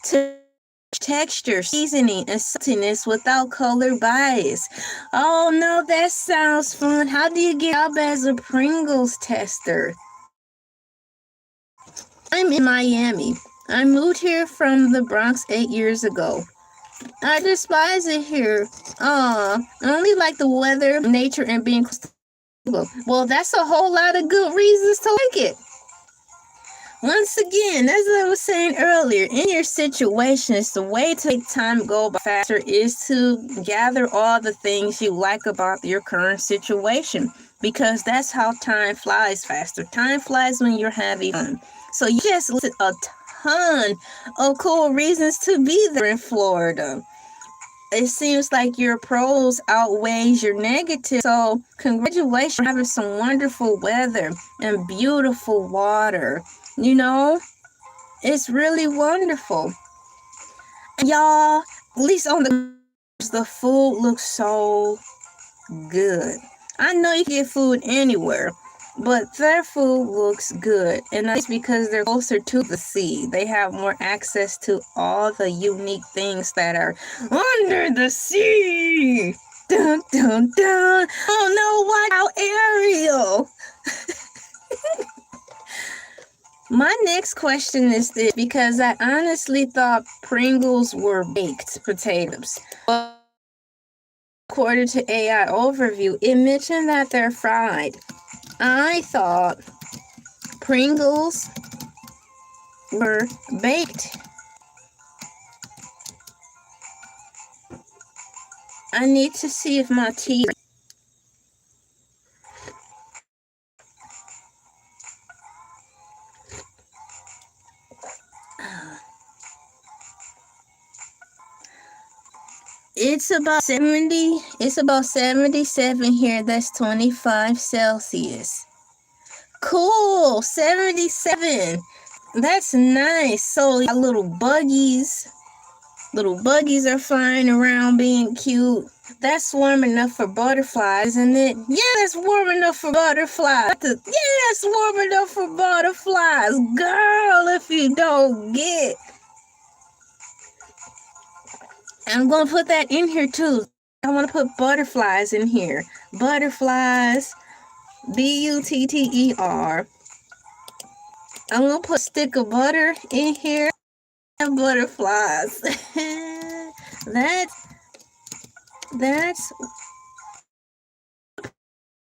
to texture, seasoning, and saltiness without color bias. Oh no, that sounds fun. How do you get job as a Pringles tester? I'm in Miami. I moved here from the Bronx 8 years ago. I despise it here. I only like the weather, nature, and being close to people. Well, that's a whole lot of good reasons to like it. Once again, as I was saying earlier, in your situations, the way to make time go by faster is to gather all the things you like about your current situation, because that's how time flies faster. Time flies when you're having fun. So you just listed a ton of cool reasons to be there in Florida. It seems like your pros outweighs your negatives. So congratulations on having some wonderful weather and beautiful water. You know, it's really wonderful. Y'all, at least on the food looks so good. I know you can get food anywhere, but their food looks good. And that's because they're closer to the sea. They have more access to all the unique things that are under the sea. Dun, dun, dun. Oh no, watch out, Ariel. My next question is this, because I honestly thought Pringles were baked potatoes. But according to AI Overview, it mentioned that they're fried. I thought Pringles were baked. I need to see if my tea... It's about 77 here. That's 25 Celsius. Cool, 77. That's nice. So little buggies are flying around being cute. That's warm enough for butterflies, isn't it? Yeah, that's warm enough for butterflies. Yeah, it's warm enough for butterflies. Girl, if you don't get... I'm going to put that in here too. I want to put butterflies in here. Butterflies. Butter. I'm going to put a stick of butter in here. And butterflies. That's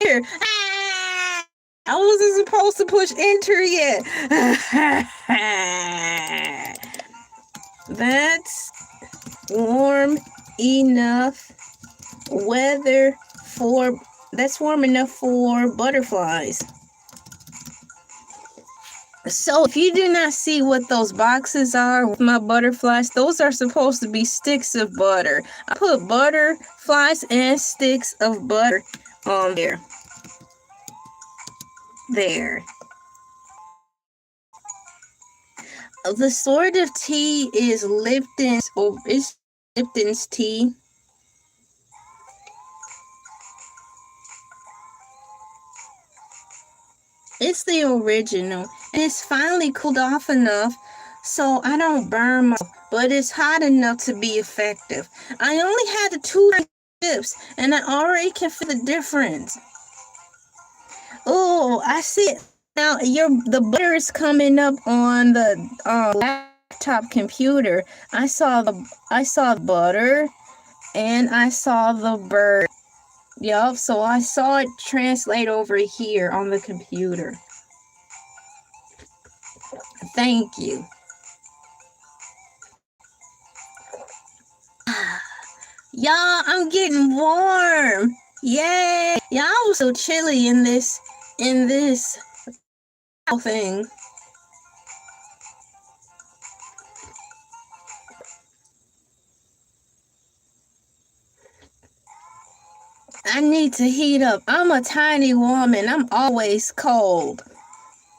here. I wasn't supposed to push enter yet. That's warm enough weather for butterflies. So if you do not see what those boxes are with my butterflies, those are supposed to be sticks of butter. I put butterflies and sticks of butter on there. There. The sort of tea is Lipton's, or it's Lipton's tea. It's the original, and it's finally cooled off enough so I don't burn myself, but it's hot enough to be effective. I only had the 2 chips, and I already can feel the difference. Oh, I see it now. The butter is coming up on the laptop computer. I saw the butter, and I saw the bird. Yup, so I saw it translate over here on the computer. Thank you. Y'all, I'm getting warm. Yay! Y'all was so chilly in this thing. I need to heat up. I'm a tiny woman. I'm always cold.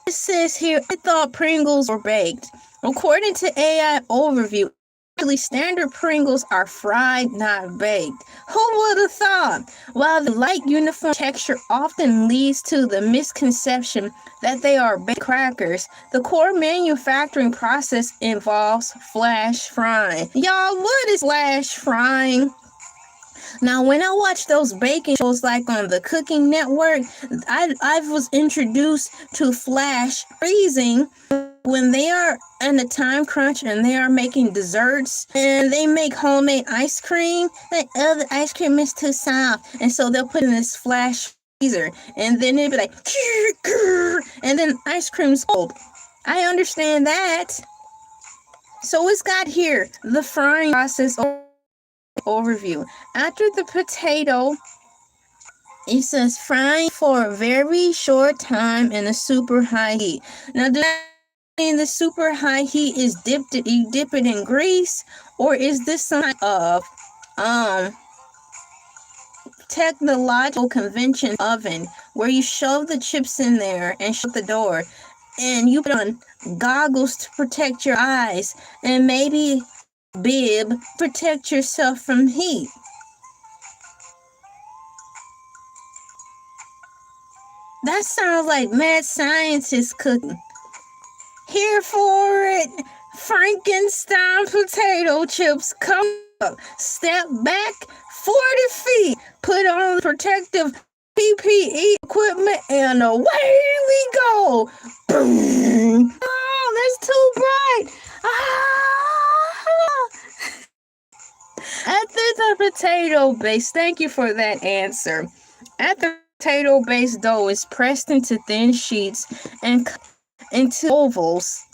It says here, I thought Pringles were baked. According to AI overview, actually standard Pringles are fried, not baked. Who would have thought? While the light uniform texture often leads to the misconception that they are baked crackers, the core manufacturing process involves flash frying. Y'all, what is flash frying? Now, when I watch those baking shows like on the Cooking Network, I was introduced to flash freezing when they are in a time crunch and they are making desserts and they make homemade ice cream. Like, the ice cream is too soft, and so they'll put in this flash freezer, and then it'll be like, and then ice cream's cold. I understand that. So it's got here the frying process overview. After the potato, it says frying for a very short time in a super high heat. Now, does that mean the super high heat is you dip it in grease, or is this some kind of technological convention oven where you shove the chips in there and shut the door, and you put on goggles to protect your eyes, and maybe bib protect yourself from heat? That sounds like mad scientist cooking. Here for it. Frankenstein potato chips come up. Step back 40 feet. Put on the protective PPE equipment, and away we go. Boom. Oh, that's too bright. After the potato base, thank you for that answer. After the potato base dough is pressed into thin sheets and cut into ovals.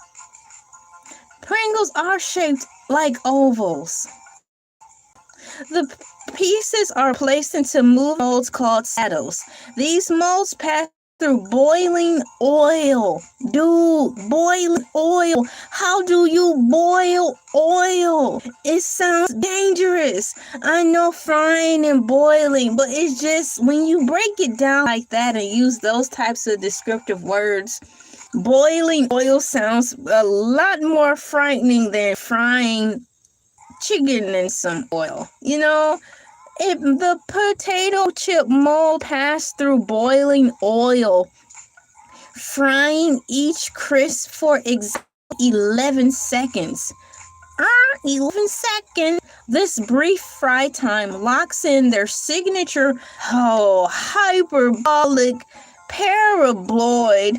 Pringles are shaped like ovals. The pieces are placed into molds called saddles. These molds pass through boiling oil. Dude, boiling oil. How do you boil oil? It sounds dangerous. I know frying and boiling, but it's just when you break it down like that and use those types of descriptive words, boiling oil sounds a lot more frightening than frying chicken in some oil. You know, the potato chip mold passed through boiling oil, frying each crisp for exactly 11 seconds. 11 seconds. This brief fry time locks in their signature hyperbolic paraboloid.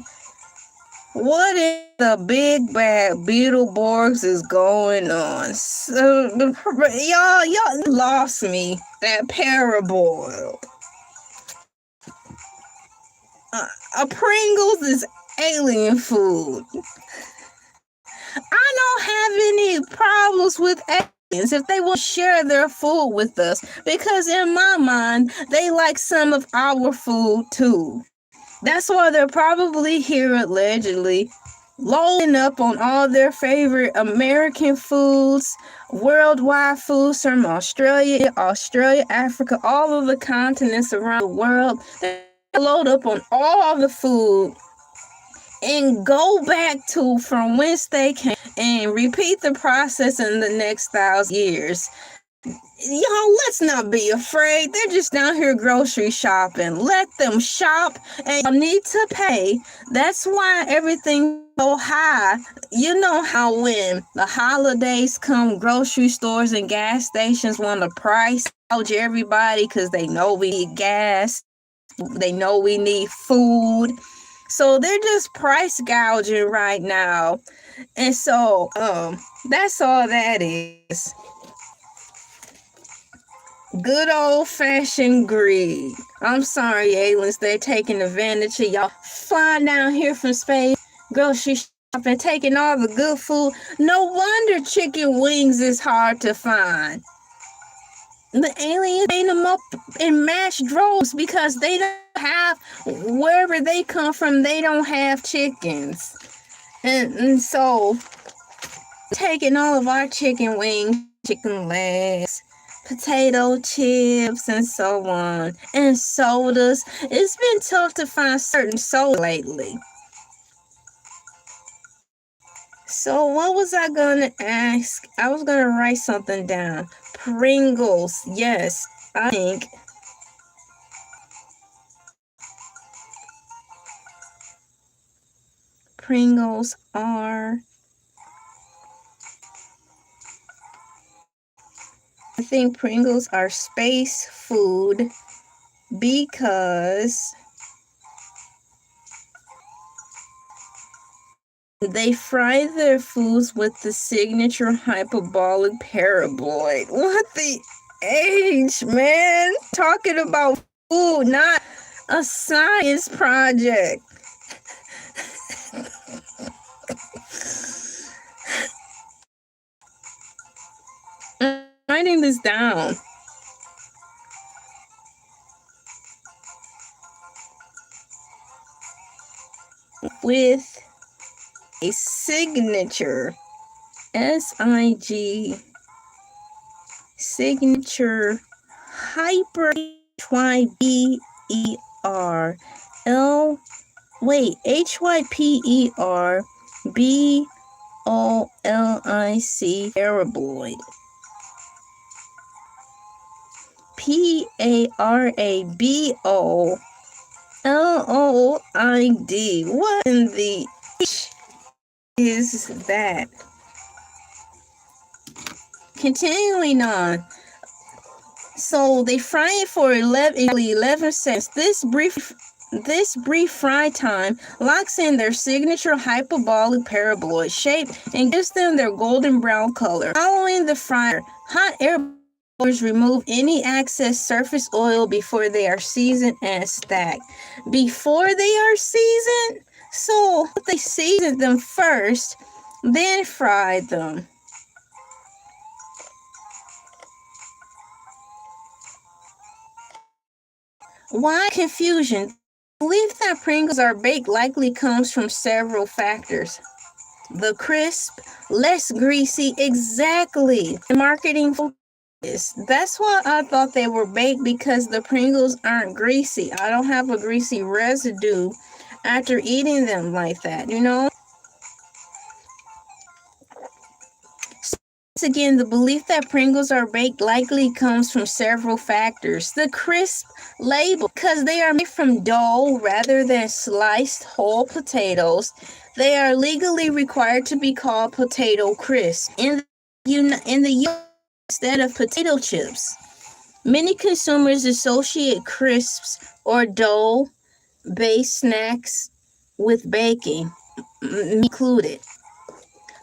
What in the big bad Beetleborgs is going on? So, y'all lost me. That paraboloid. A Pringles is alien food. I don't have any problems with if they will share their food with us, because in my mind, they like some of our food too. That's why they're probably here allegedly, loading up on all their favorite American foods, worldwide foods from Australia, Africa, all of the continents around the world. They load up on all the food and go back to from whence they came and repeat the process in the next 1,000 years. Y'all, let's not be afraid. They're just down here grocery shopping. Let them shop, and y'all need to pay. That's why everything's so high. You know how when the holidays come, grocery stores and gas stations want to price gouge everybody because they know we need gas. They know we need food. So they're just price gouging right now. And so, that's all that is. Good old-fashioned greed. I'm sorry, aliens, they're taking advantage of y'all. Flying down here from space, grocery shopping, taking all the good food. No wonder chicken wings is hard to find. The aliens made them up in mass droves because they don't have, wherever they come from, they don't have chickens. And so, taking all of our chicken wings, chicken legs, potato chips, and so on, and sodas. It's been tough to find certain soda lately. So what was I gonna ask? I was gonna write something down. Pringles. Yes, I think Pringles are, I think Pringles are space food because they fry their foods with the signature hyperbolic paraboloid. What the age, man? Talking about food, not a science project. I'm writing this down. With a signature, SIG, signature hyper HYBER L, wait, HYPERBOLIC paraboloid. PARABOLOID. What in the is that? Continuing on. So they fry it for 11 seconds. This brief fry time locks in their signature hyperbolic paraboloid shape and gives them their golden brown color. Following the fryer, hot air blowers remove any excess surface oil before they are seasoned and stacked. Before they are seasoned? So they seasoned them first, then fried them. Why confusion? The belief that Pringles are baked likely comes from several factors. The crisp, less greasy, exactly. The marketing focus. That's why I thought they were baked, because the Pringles aren't greasy. I don't have a greasy residue after eating them like that, you know? Once again, the belief that Pringles are baked likely comes from several factors. The crisp label, because they are made from dough rather than sliced whole potatoes, they are legally required to be called potato crisp in the US instead of potato chips. Many consumers associate crisps or dough-based snacks with baking, included.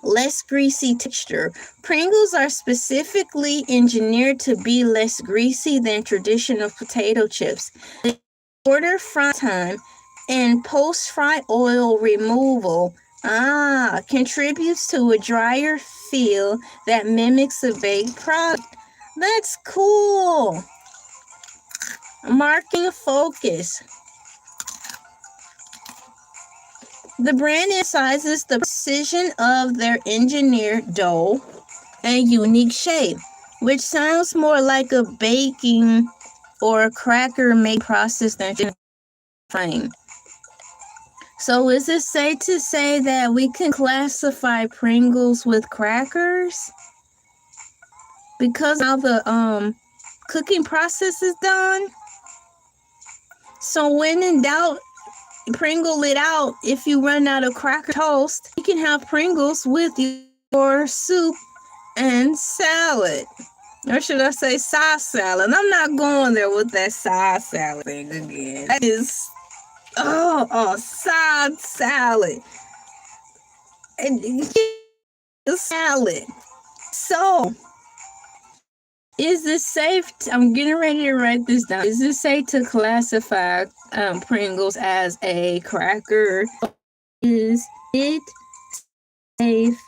Less greasy texture. Pringles are specifically engineered to be less greasy than traditional potato chips. The shorter fry time and post-fry oil removal Contributes to a drier feel that mimics a baked product. That's cool. Marketing focus. The brand emphasizes the precision of their engineered dough and unique shape, which sounds more like a baking or a cracker make process than frame. So is it safe to say that we can classify Pringles with crackers? Because how the cooking process is done? So when in doubt, Pringle it out. If you run out of cracker toast, you can have Pringles with your soup and salad. Or should I say side salad? I'm not going there with that side salad thing again. That is, side salad. And salad. So, is it safe? I'm getting ready to write this down. Is it safe to classify Pringles as a cracker? Is it safe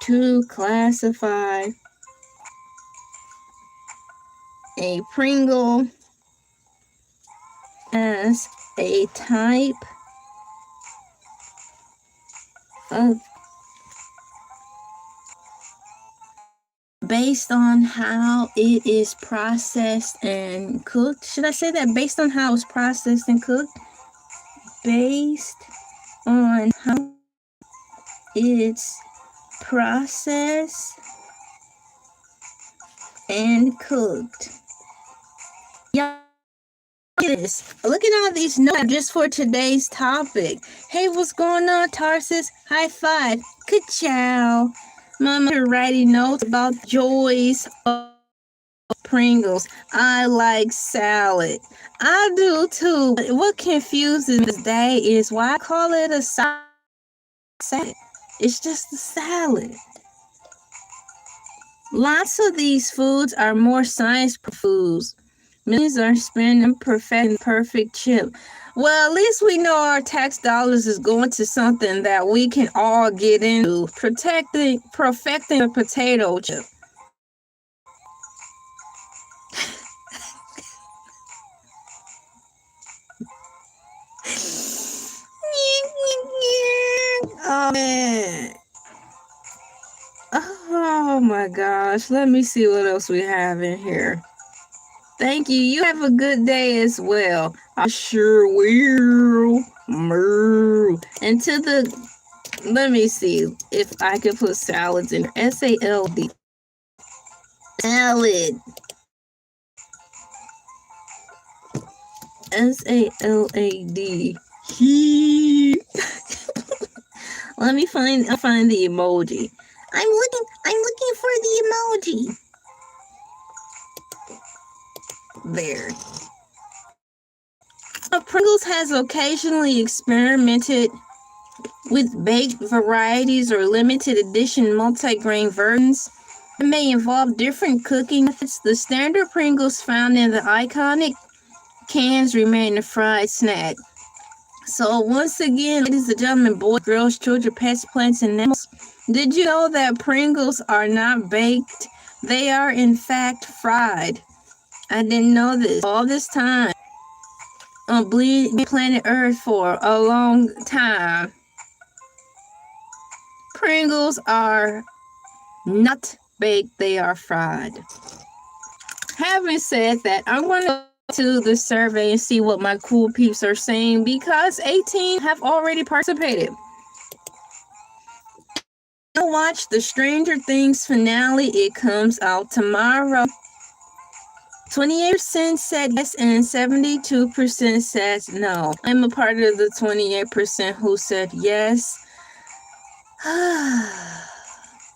to classify a Pringle as a type of based on how it is processed and cooked? Should I say that based on how it's processed and cooked? Based on how it's processed and cooked. Yeah, look at this. Look at all these notes just for today's topic. Hey, what's going on, Tarsus? High five. Good chow. Mama writing notes about joys of Pringles. I like salad. I do too. What confuses me today is why I call it a salad. It's just a salad. Lots of these foods are more science foods. Millions are spent in perfecting perfect chip. Well, at least we know our tax dollars is going to something that we can all get into. Perfecting the potato chip. Oh man. Oh my gosh. Let me see what else we have in here. Thank you. You have a good day as well. I sure will. Mooooo. And to the, let me see if I can put salads in. S-A-L-D. Salad. S-A-L-A-D. Let me find the emoji. I'm looking for the emoji. There. Pringles has occasionally experimented with baked varieties or limited edition multi-grain versions. It may involve different cooking methods. The standard Pringles found in the iconic cans remain a fried snack. So once again, ladies and gentlemen, boys, girls, children, pets, plants, and animals, did you know that Pringles are not baked? They are in fact fried. I didn't know this. All this time on planet Earth for a long time, Pringles are not baked, they are fried. Having said that, I'm going to go to the survey and see what my cool peeps are saying because 18 have already participated. I'll watch the Stranger Things finale. It comes out tomorrow. 28% said yes and 72% said no. I'm a part of the 28% who said yes.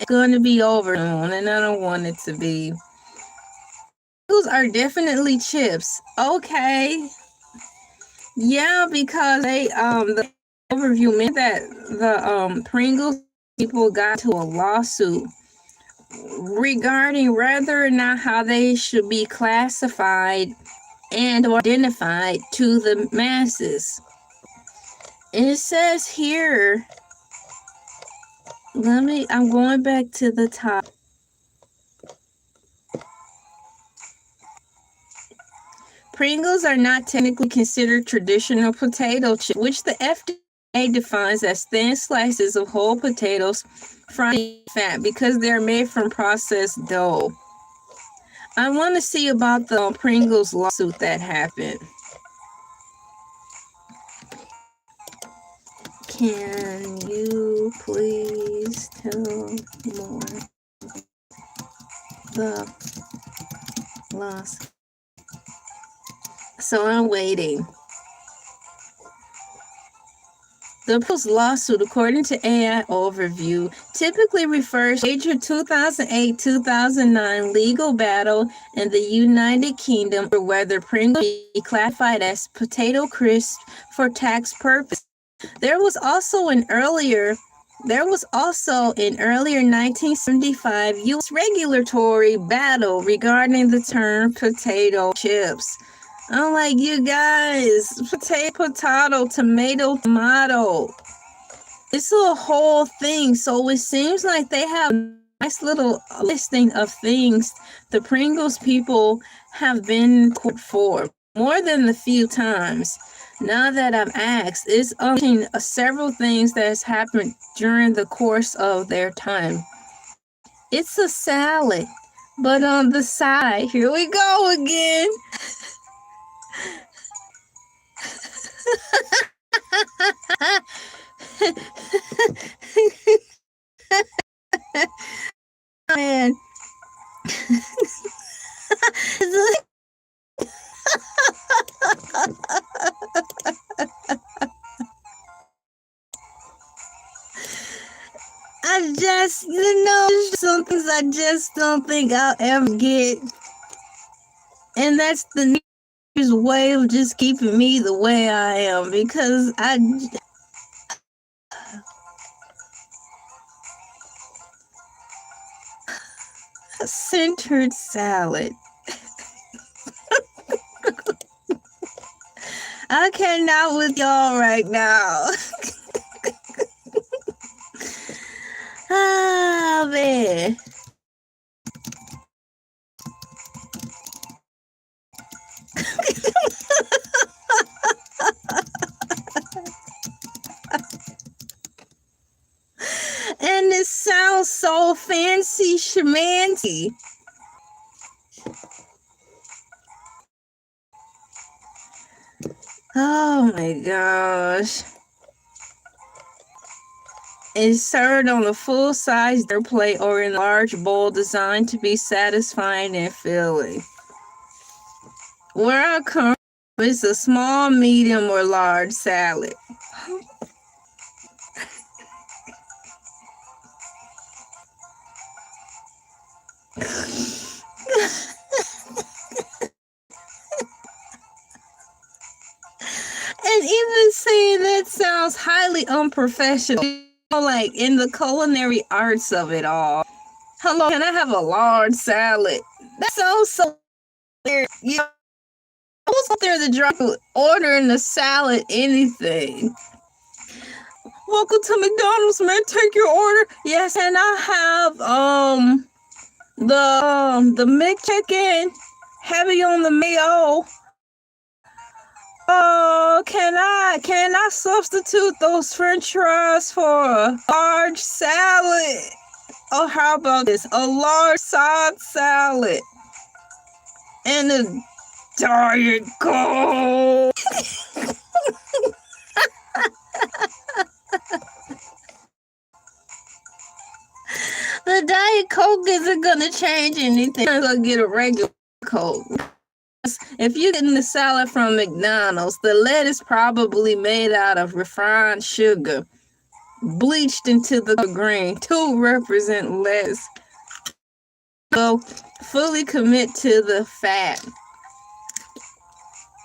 It's going to be over soon, and I don't want it to be. Those are definitely chips. Okay. Yeah, because they the overview meant that the Pringles people got to a lawsuit regarding whether or not how they should be classified and or identified to the masses. It says here, I'm going back to the top. Pringles are not technically considered traditional potato chips, which the FDA defines as thin slices of whole potatoes fried in fat because they're made from processed dough. I want to see about the Pringles lawsuit that happened. Can you please tell more the lawsuit? So I'm waiting. The Pringles lawsuit, according to AI Overview, typically refers to a major 2008-2009 legal battle in the United Kingdom over whether Pringles be classified as potato crisps for tax purposes. There was also an earlier 1975 U.S. regulatory battle regarding the term potato chips. I'm like, you guys, potato, tomato. It's a whole thing. So it seems like they have a nice little listing of things the Pringles people have been in court for, more than a few times. Now that I've asked, it's several things that has happened during the course of their time. It's a salad, but on the side, here we go again. Man. Some things I just don't think I'll ever get. And that's the news way of just keeping me the way I am, because centered salad. I cannot with y'all right now. Ah, man. And it sounds so fancy schmancy. Oh my gosh. It's served on a full-size dinner plate or in a large bowl designed to be satisfying and filling. Where I come from, it's a small, medium, or large salad. And even saying that sounds highly unprofessional, like in the culinary arts of it all. Hello, can I have a large salad? That sounds so weird. You know, who's out there to drop ordering a salad, anything? Welcome to McDonald's, man. Take your order. Yes, and I have the McChicken, heavy on the mayo. Oh, can I substitute those French fries for a large salad? Oh, how about this? A large side salad and a Diet Coke. The Diet Coke isn't gonna change anything. I'm gonna get a regular Coke. If you're getting the salad from McDonald's, the lettuce probably made out of refined sugar, bleached into the green to represent lettuce. So fully commit to the fat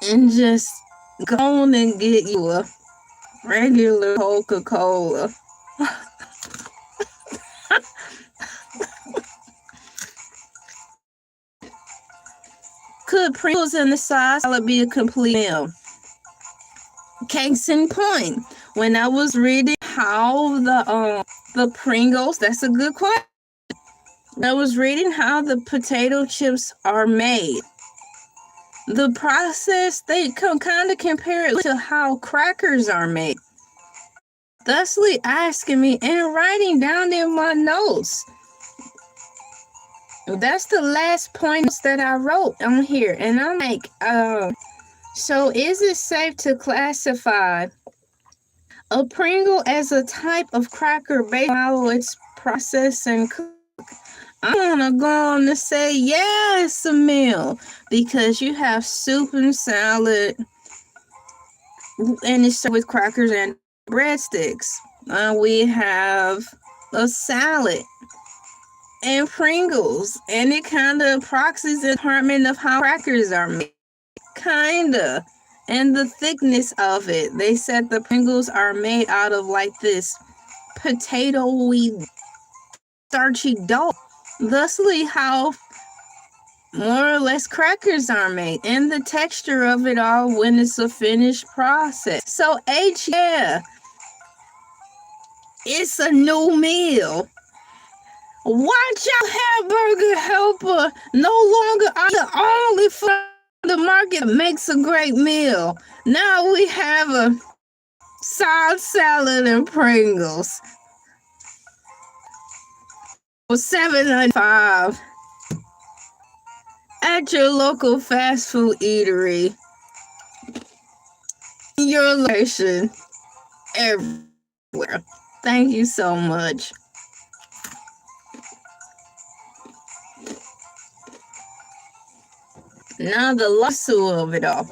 and just go on and get you a regular Coca-Cola. Could Pringles and the side salad be a complete meal? Case in point, when I was reading how the Pringles, that's a good question. I was reading how the potato chips are made. The process, they kind of compare it to how crackers are made. Thusly asking me and writing down in my notes. That's the last point that I wrote on here. And I'm like, so is it safe to classify a Pringle as a type of cracker based on how it's processed and cooked? I'm gonna go on to say, yeah, it's a meal because you have soup and salad, and it's served with crackers and breadsticks. We have a salad and Pringles, and it kind of proxies the department of how crackers are made. Kinda. And the thickness of it. They said the Pringles are made out of like this potato-y, starchy dough. Thusly, how more or less crackers are made, and the texture of it all when it's a finished process. So H, yeah, it's a new meal. Watch out, Hamburger Helper. No longer are the only food on the market that makes a great meal. Now we have a side salad and Pringles for $7.95 at your local fast food eatery. Your location everywhere. Thank you so much. Now the lawsuit of it all.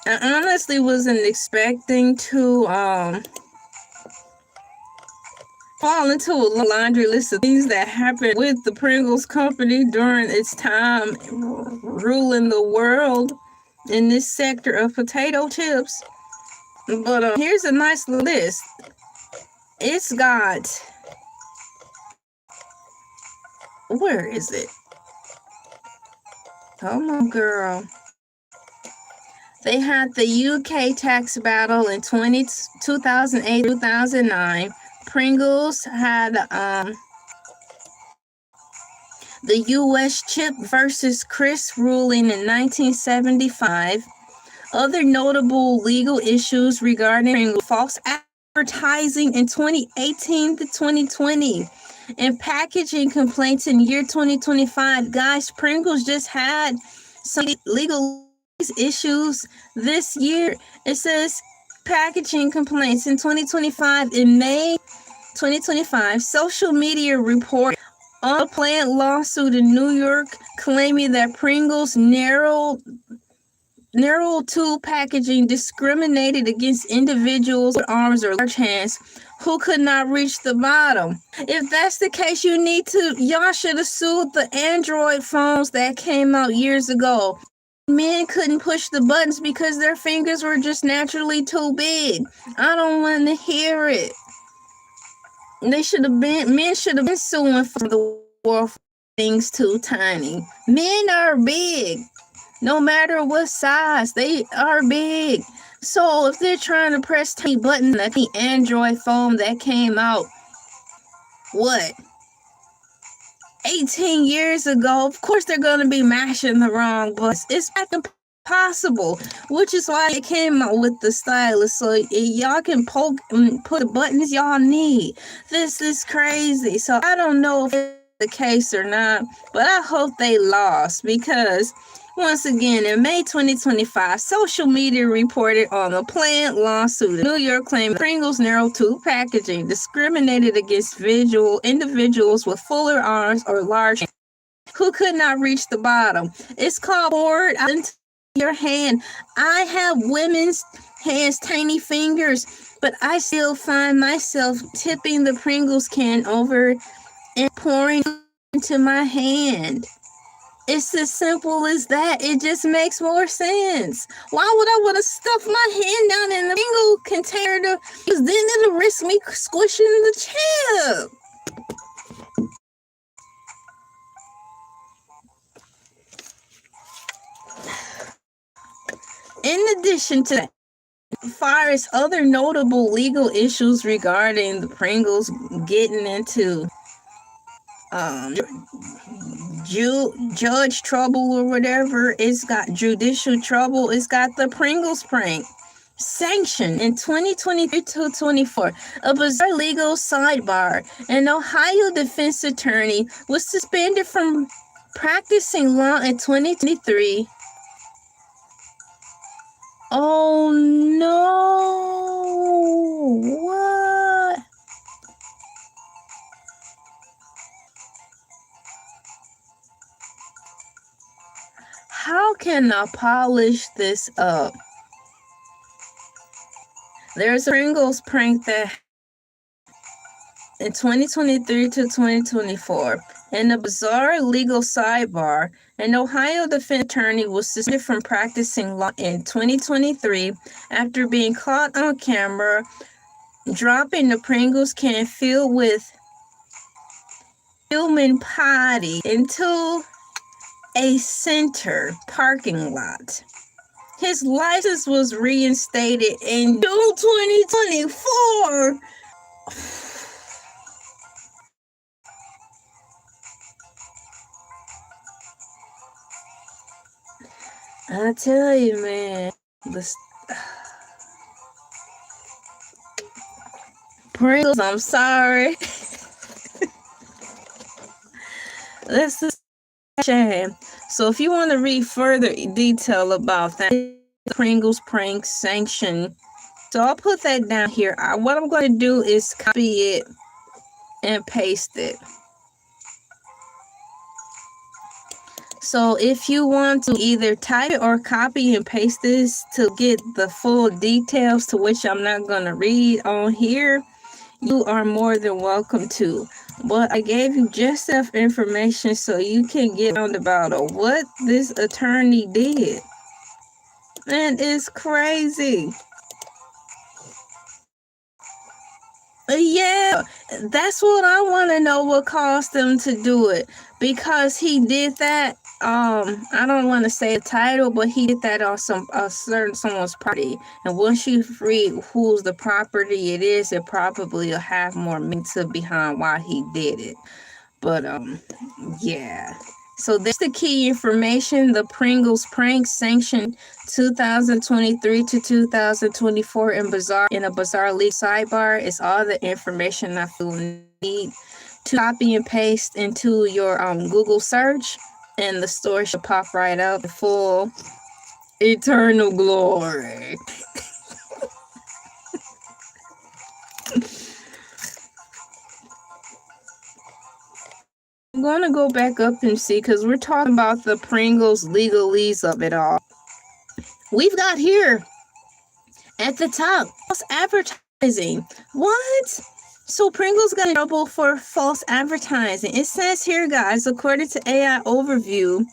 I honestly wasn't expecting to fall into a laundry list of things that happened with the Pringles company during its time ruling the world in this sector of potato chips. But here's a nice list. It's got, where is it? Come on, girl. They had the UK tax battle in 2008-2009. Pringles had the US chip versus crisp ruling in 1975. Other notable legal issues regarding Pringles: false advertising in 2018 to 2020, and packaging complaints in year 2025. Guys, Pringles just had some legal issues this year. It says packaging complaints in 2025. In May 2025, social media report on a planned lawsuit in New York claiming that Pringles narrow tube packaging discriminated against individuals with arms or large hands who could not reach the bottom. If that's the case, y'all should have sued the Android phones that came out years ago. Men couldn't push the buttons because their fingers were just naturally too big. I don't want to hear it. Men should have been suing for the war for things too tiny. Men are big. No matter what size, they are big. So if they're trying to press tiny buttons, like the Android phone that came out, 18 years ago, of course they're going to be mashing the wrong buttons. It's impossible, which is why it came out with the stylus, so y'all can poke and put the buttons y'all need. This is crazy. So I don't know if it's the case or not, but I hope they lost, because once again, in May 2025, social media reported on a planned lawsuit in New York claiming Pringles narrow tube packaging discriminated against individuals with fuller arms or large hands who could not reach the bottom. It's called poured out into your hand. I have women's hands, tiny fingers, but I still find myself tipping the Pringles can over and pouring into my hand. It's as simple as that. It just makes more sense. Why would I want to stuff my hand down in the Pringle container? Because then it'll risk me squishing the chip. In addition to that, far as other notable legal issues regarding the Pringles getting into judge trouble or whatever, it's got judicial trouble, it's got the Pringles prank sanctioned in 2023 to 24. A bizarre legal sidebar. An Ohio defense attorney was suspended from practicing law in 2023. Oh no! What? How can I polish this up? There's a Pringles prank that in 2023 to 2024. In a bizarre legal sidebar, an Ohio defense attorney was suspended from practicing law in 2023 after being caught on camera dropping the Pringles can filled with human potty into a center parking lot. His license was reinstated in June 2024. I tell you, man, Pringles, I'm sorry. This is a shame. So if you want to read further detail about that, Pringles prank sanction. So I'll put that down here. What I'm going to do is copy it and paste it. So if you want to either type it or copy and paste this to get the full details, to which I'm not going to read on here, you are more than welcome to. But I gave you just enough information so you can get on about what this attorney did. And it's crazy. Yeah, that's what I want to know, what caused them to do it. Because he did that, I don't want to say a title, but he did that on someone's property. And once you read whose the property it is, it probably will have more meaning behind why he did it. But yeah. So there's the key information. The Pringles prank sanctioned 2023 to 2024 in a bizarre leak sidebar. It's all the information I feel need to copy and paste into your Google search, and the story should pop right up in full eternal glory. I'm going to go back up and see, because we're talking about the Pringles legalese of it all. We've got here at the top false advertising. What? So Pringles got in trouble for false advertising. It says here, guys, according to AI Overview,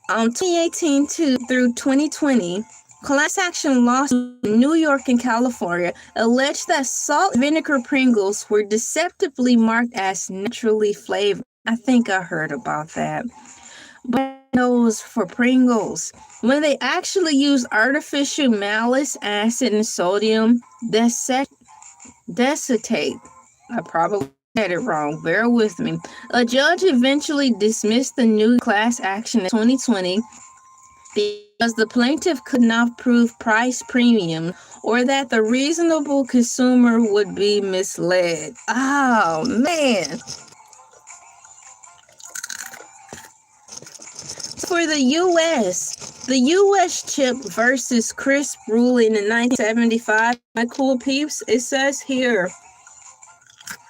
2018 through 2020, class action lawsuits in New York and California alleged that salt and vinegar Pringles were deceptively marked as naturally flavored. I think I heard about that. But those for Pringles, when they actually use artificial malice acid and sodium decetate. I probably said it wrong. Bear with me. A judge eventually dismissed the new class action in 2020 because the plaintiff could not prove price premium or that the reasonable consumer would be misled. Oh, man. For the U.S. chip versus crisp ruling in 1975 by Cool Peeps, it says here,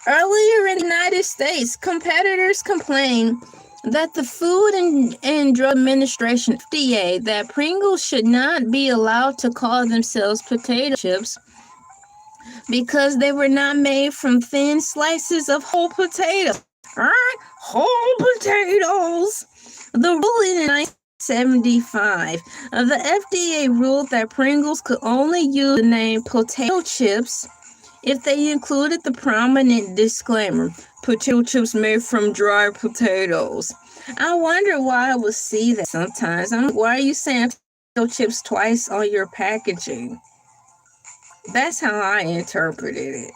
earlier in the United States, competitors complained that the Food and Drug Administration, FDA, that Pringles should not be allowed to call themselves potato chips because they were not made from thin slices of whole potato. Whole potatoes. The ruling in 1975, the FDA ruled that Pringles could only use the name potato chips if they included the prominent disclaimer, potato chips made from dry potatoes. I wonder why I would see that sometimes. Why are you saying potato chips twice on your packaging? That's how I interpreted it.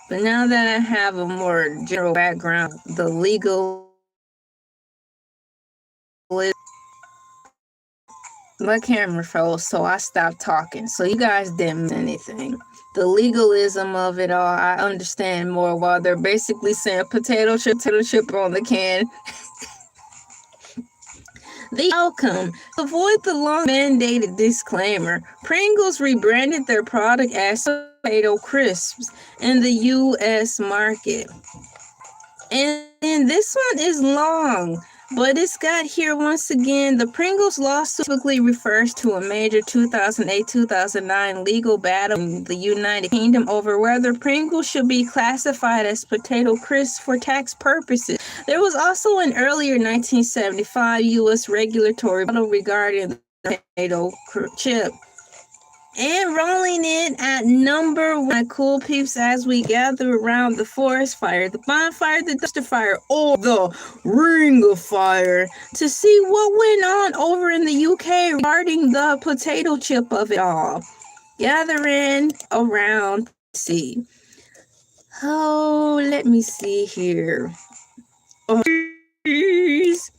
But now that I have a more general background, the legal, my camera froze, so I stopped talking. So you guys didn't miss anything. The legalism of it all, I understand more. While they're basically saying potato chip on the can. The outcome: to avoid the long mandated disclaimer, Pringles rebranded their product as Potato Crisps in the U.S. market. And this one is long, but it's got here once again. The Pringles lawsuit typically refers to a major 2008-2009 legal battle in the United Kingdom over whether Pringles should be classified as potato crisps for tax purposes. There was also an earlier 1975 U.S. regulatory battle regarding the potato chip. And rolling in at number 1, Cool Peeps, as we gather around the forest fire, the bonfire, the dumpster fire, or the ring of fire, to see what went on over in the UK regarding the potato chip of it all. Gathering around, see. Oh, let me see here. Oh, please.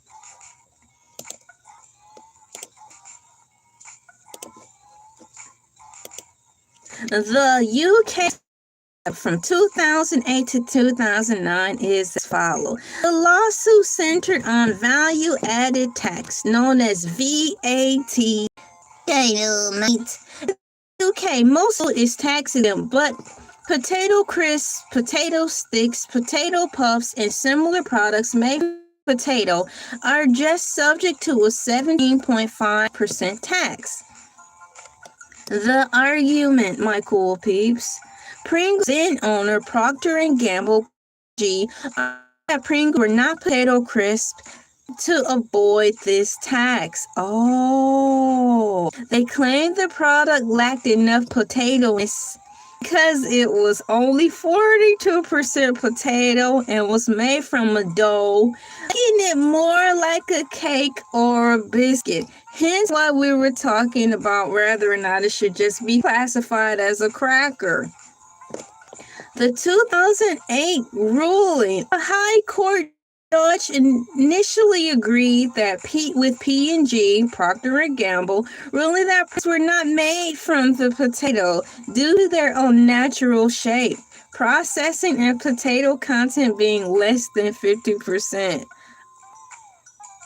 The UK from 2008 to 2009 is as follows. The lawsuit centered on value-added tax, known as VAT. UK, most of it is taxing, but potato crisps, potato sticks, potato puffs, and similar products made from potato are just subject to a 17.5% tax. The argument, my cool peeps. Pringles then owner Procter & Gamble that Pringles were not potato crisp to avoid this tax. Oh, they claimed the product lacked enough potatoes because it was only 42% potato and was made from a dough, making it more like a cake or a biscuit. Hence why we were talking about whether or not it should just be classified as a cracker. The 2008 ruling, a high court judge initially agreed that with P&G, Procter & Gamble, ruling that products were not made from the potato due to their unnatural shape, processing, and potato content being less than 50%.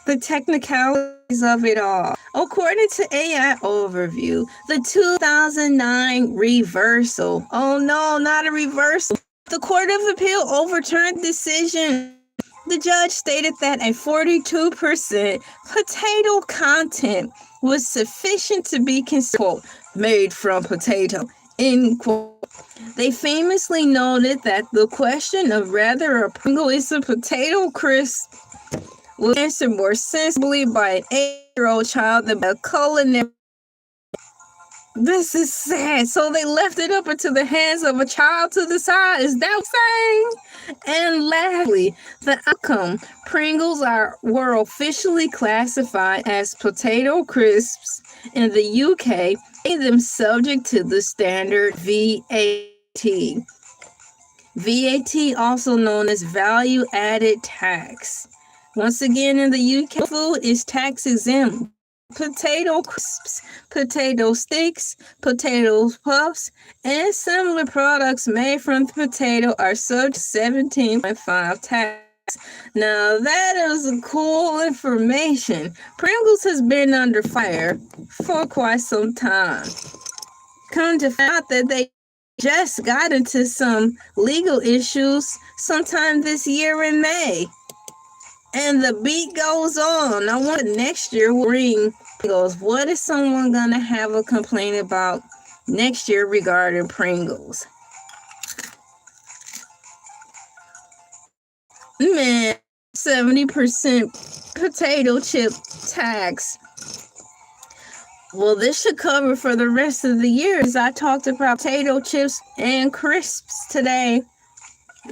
The technicalities of it all. According to AI Overview, the 2009 reversal. Oh no, not a reversal. The Court of Appeal overturned the decision. The judge stated that a 42% potato content was sufficient to be considered made from potato, end quote. They famously noted that the question of whether a Pringle is a potato crisp was answered more sensibly by an 8-year-old child than by a culinary. This is sad. So they left it up into the hands of a child to decide. Is that what I'm saying? And lastly, the outcome. Pringles were officially classified as potato crisps in the UK, making them subject to the standard VAT. VAT, also known as value-added tax. Once again, in the UK, food is tax exempt. Potato crisps, potato sticks, potato puffs, and similar products made from potato are subject to 17.5% tax. Now, that is cool information. Pringles has been under fire for quite some time. Come to find out that they just got into some legal issues sometime this year in May. And the beat goes on. I want next year will bring Pringles. What is someone gonna have a complaint about next year regarding Pringles? Man, 70% potato chip tax. Well, this should cover for the rest of the year, as I talked about potato chips and crisps today.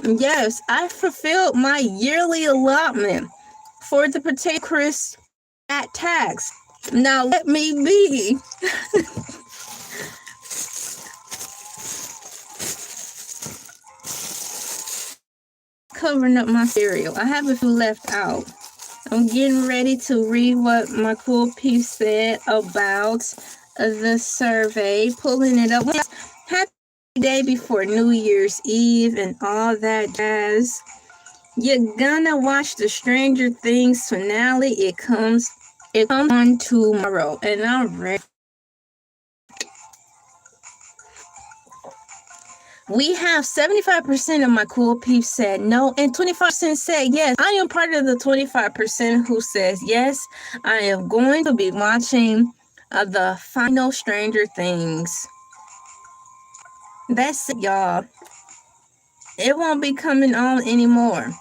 Yes, I fulfilled my yearly allotment for the potato crisp at tax. Now let me be. covering up my cereal. I have a few left out. I'm getting ready to read what my Cool Peeps said about the survey, pulling it up. Happy day before New Year's Eve and all that jazz. You're gonna watch the Stranger Things finale. It comes on tomorrow, and I'm ready. We have 75% of my Cool Peeps said no, and 25% said yes. I am part of the 25% who says yes. I am going to be watching the final Stranger Things. That's it, y'all. It won't be coming on anymore.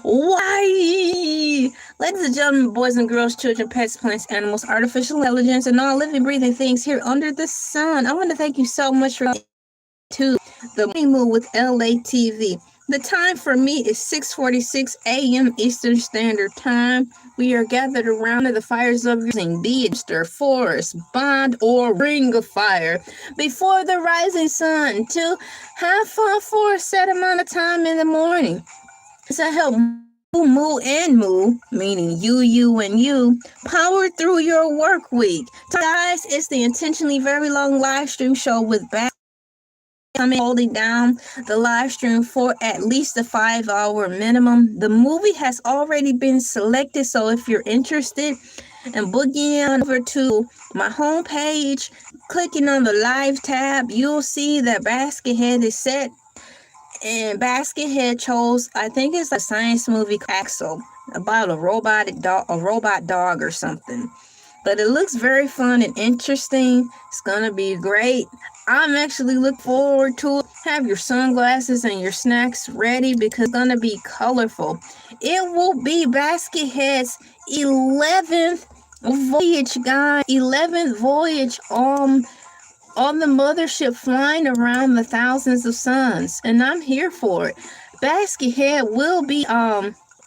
Why? Ladies and gentlemen, boys and girls, children, pets, plants, animals, artificial intelligence, and all living, breathing things here under the sun. I want to thank you so much for to the Mooooo with Elay TV. The time for me is 6:46 a.m. Eastern Standard Time. We are gathered around the fires of using VIDS, forest, bond, or ring of fire before the rising sun to have fun for a set amount of time in the morning. To help Mooooo and Mooooo, meaning you, and you, power through your work week. So guys, it's the intentionally very long live stream show with back holding down the live stream for at least a 5-hour minimum. The movie has already been selected, so if you're interested in boogieing on over to my homepage, clicking on the live tab, you'll see that Baskethead is set. And Baskethead chose, I think it's a science movie, Axel, about a robot dog or something. But it looks very fun and interesting. It's gonna be great. I'm actually looking forward to it. Have your sunglasses and your snacks ready because it's gonna be colorful. It will be Baskethead's 11th voyage, guys. 11th voyage on the mothership flying around the thousands of suns, and I'm here for it. Baskethead will be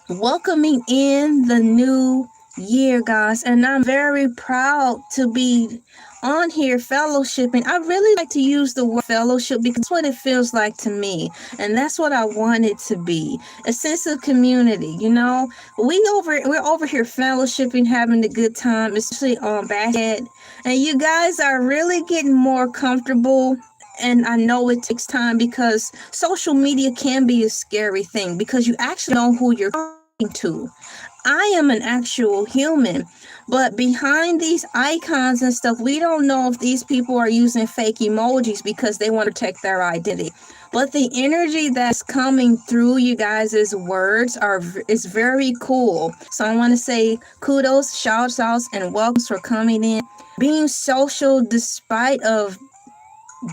welcoming in the new year, guys, and I'm very proud to be on here fellowshipping. I really like to use the word fellowship because that's what it feels like to me, and that's what I want it to be, a sense of community. You know, we're over here fellowshipping, having a good time, especially on Baskethead, and you guys are really getting more comfortable. And I know it takes time because social media can be a scary thing because you actually know who you're talking to. I am an actual human, but behind these icons and stuff, we don't know if these people are using fake emojis because they want to protect their identity. But the energy that's coming through you guys' words is very cool. So I want to say kudos, shout outs, and welcomes for coming in. Being social despite of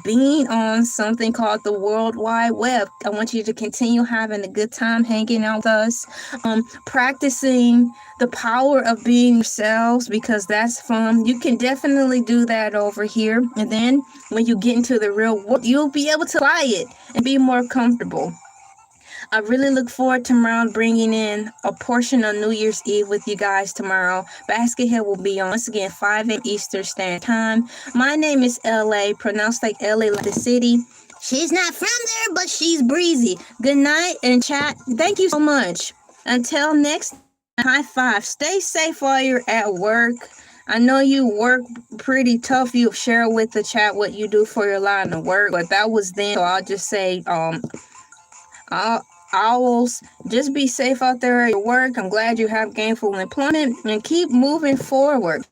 being on something called the World Wide Web. I want you to continue having a good time hanging out with us, practicing the power of being yourselves because that's fun. You can definitely do that over here. And then when you get into the real world, you'll be able to apply it and be more comfortable. I really look forward to tomorrow bringing in a portion of New Year's Eve with you guys tomorrow. Baskethead will be on once again 5 a.m. Eastern Standard Time. My name is LA, pronounced like LA like the city. She's not from there, but she's breezy. Good night and chat. Thank you so much. Until next time, high five. Stay safe while you're at work. I know you work pretty tough. You share with the chat what you do for your line of work, but that was then. So I'll just say, owls, just be safe out there at your work. I'm glad you have gainful employment and keep moving forward.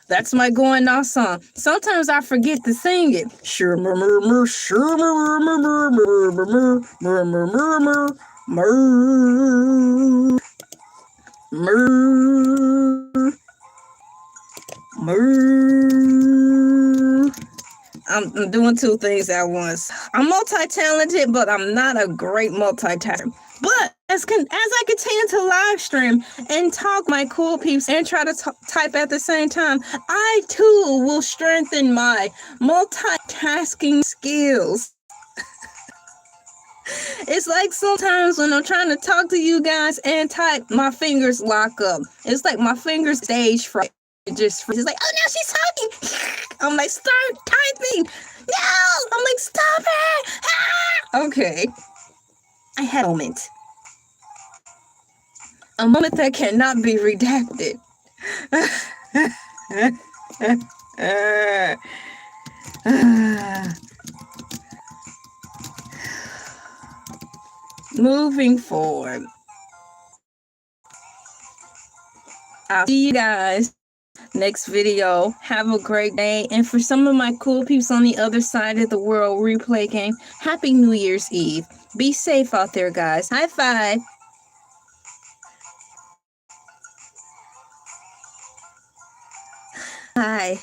That's my going off song. Sometimes I forget to sing it. I'm doing two things at once. I'm multi-talented, but I'm not a great multitasker. But as I continue to live stream and talk my Cool Peeps and try to type at the same time, I too will strengthen my multitasking skills. It's like sometimes when I'm trying to talk to you guys and type, my fingers lock up. It's like my fingers stage fright. It just freezes. It's like, oh, now she's talking. I'm like, start typing. No! I'm like, stop it. Ah! Okay. I had a moment. A moment that cannot be redacted. Moving forward, I'll see you guys next video. Have a great day. And for some of my cool peeps on the other side of the world replay game, happy New Year's Eve. Be safe out there, guys. High five. Bye.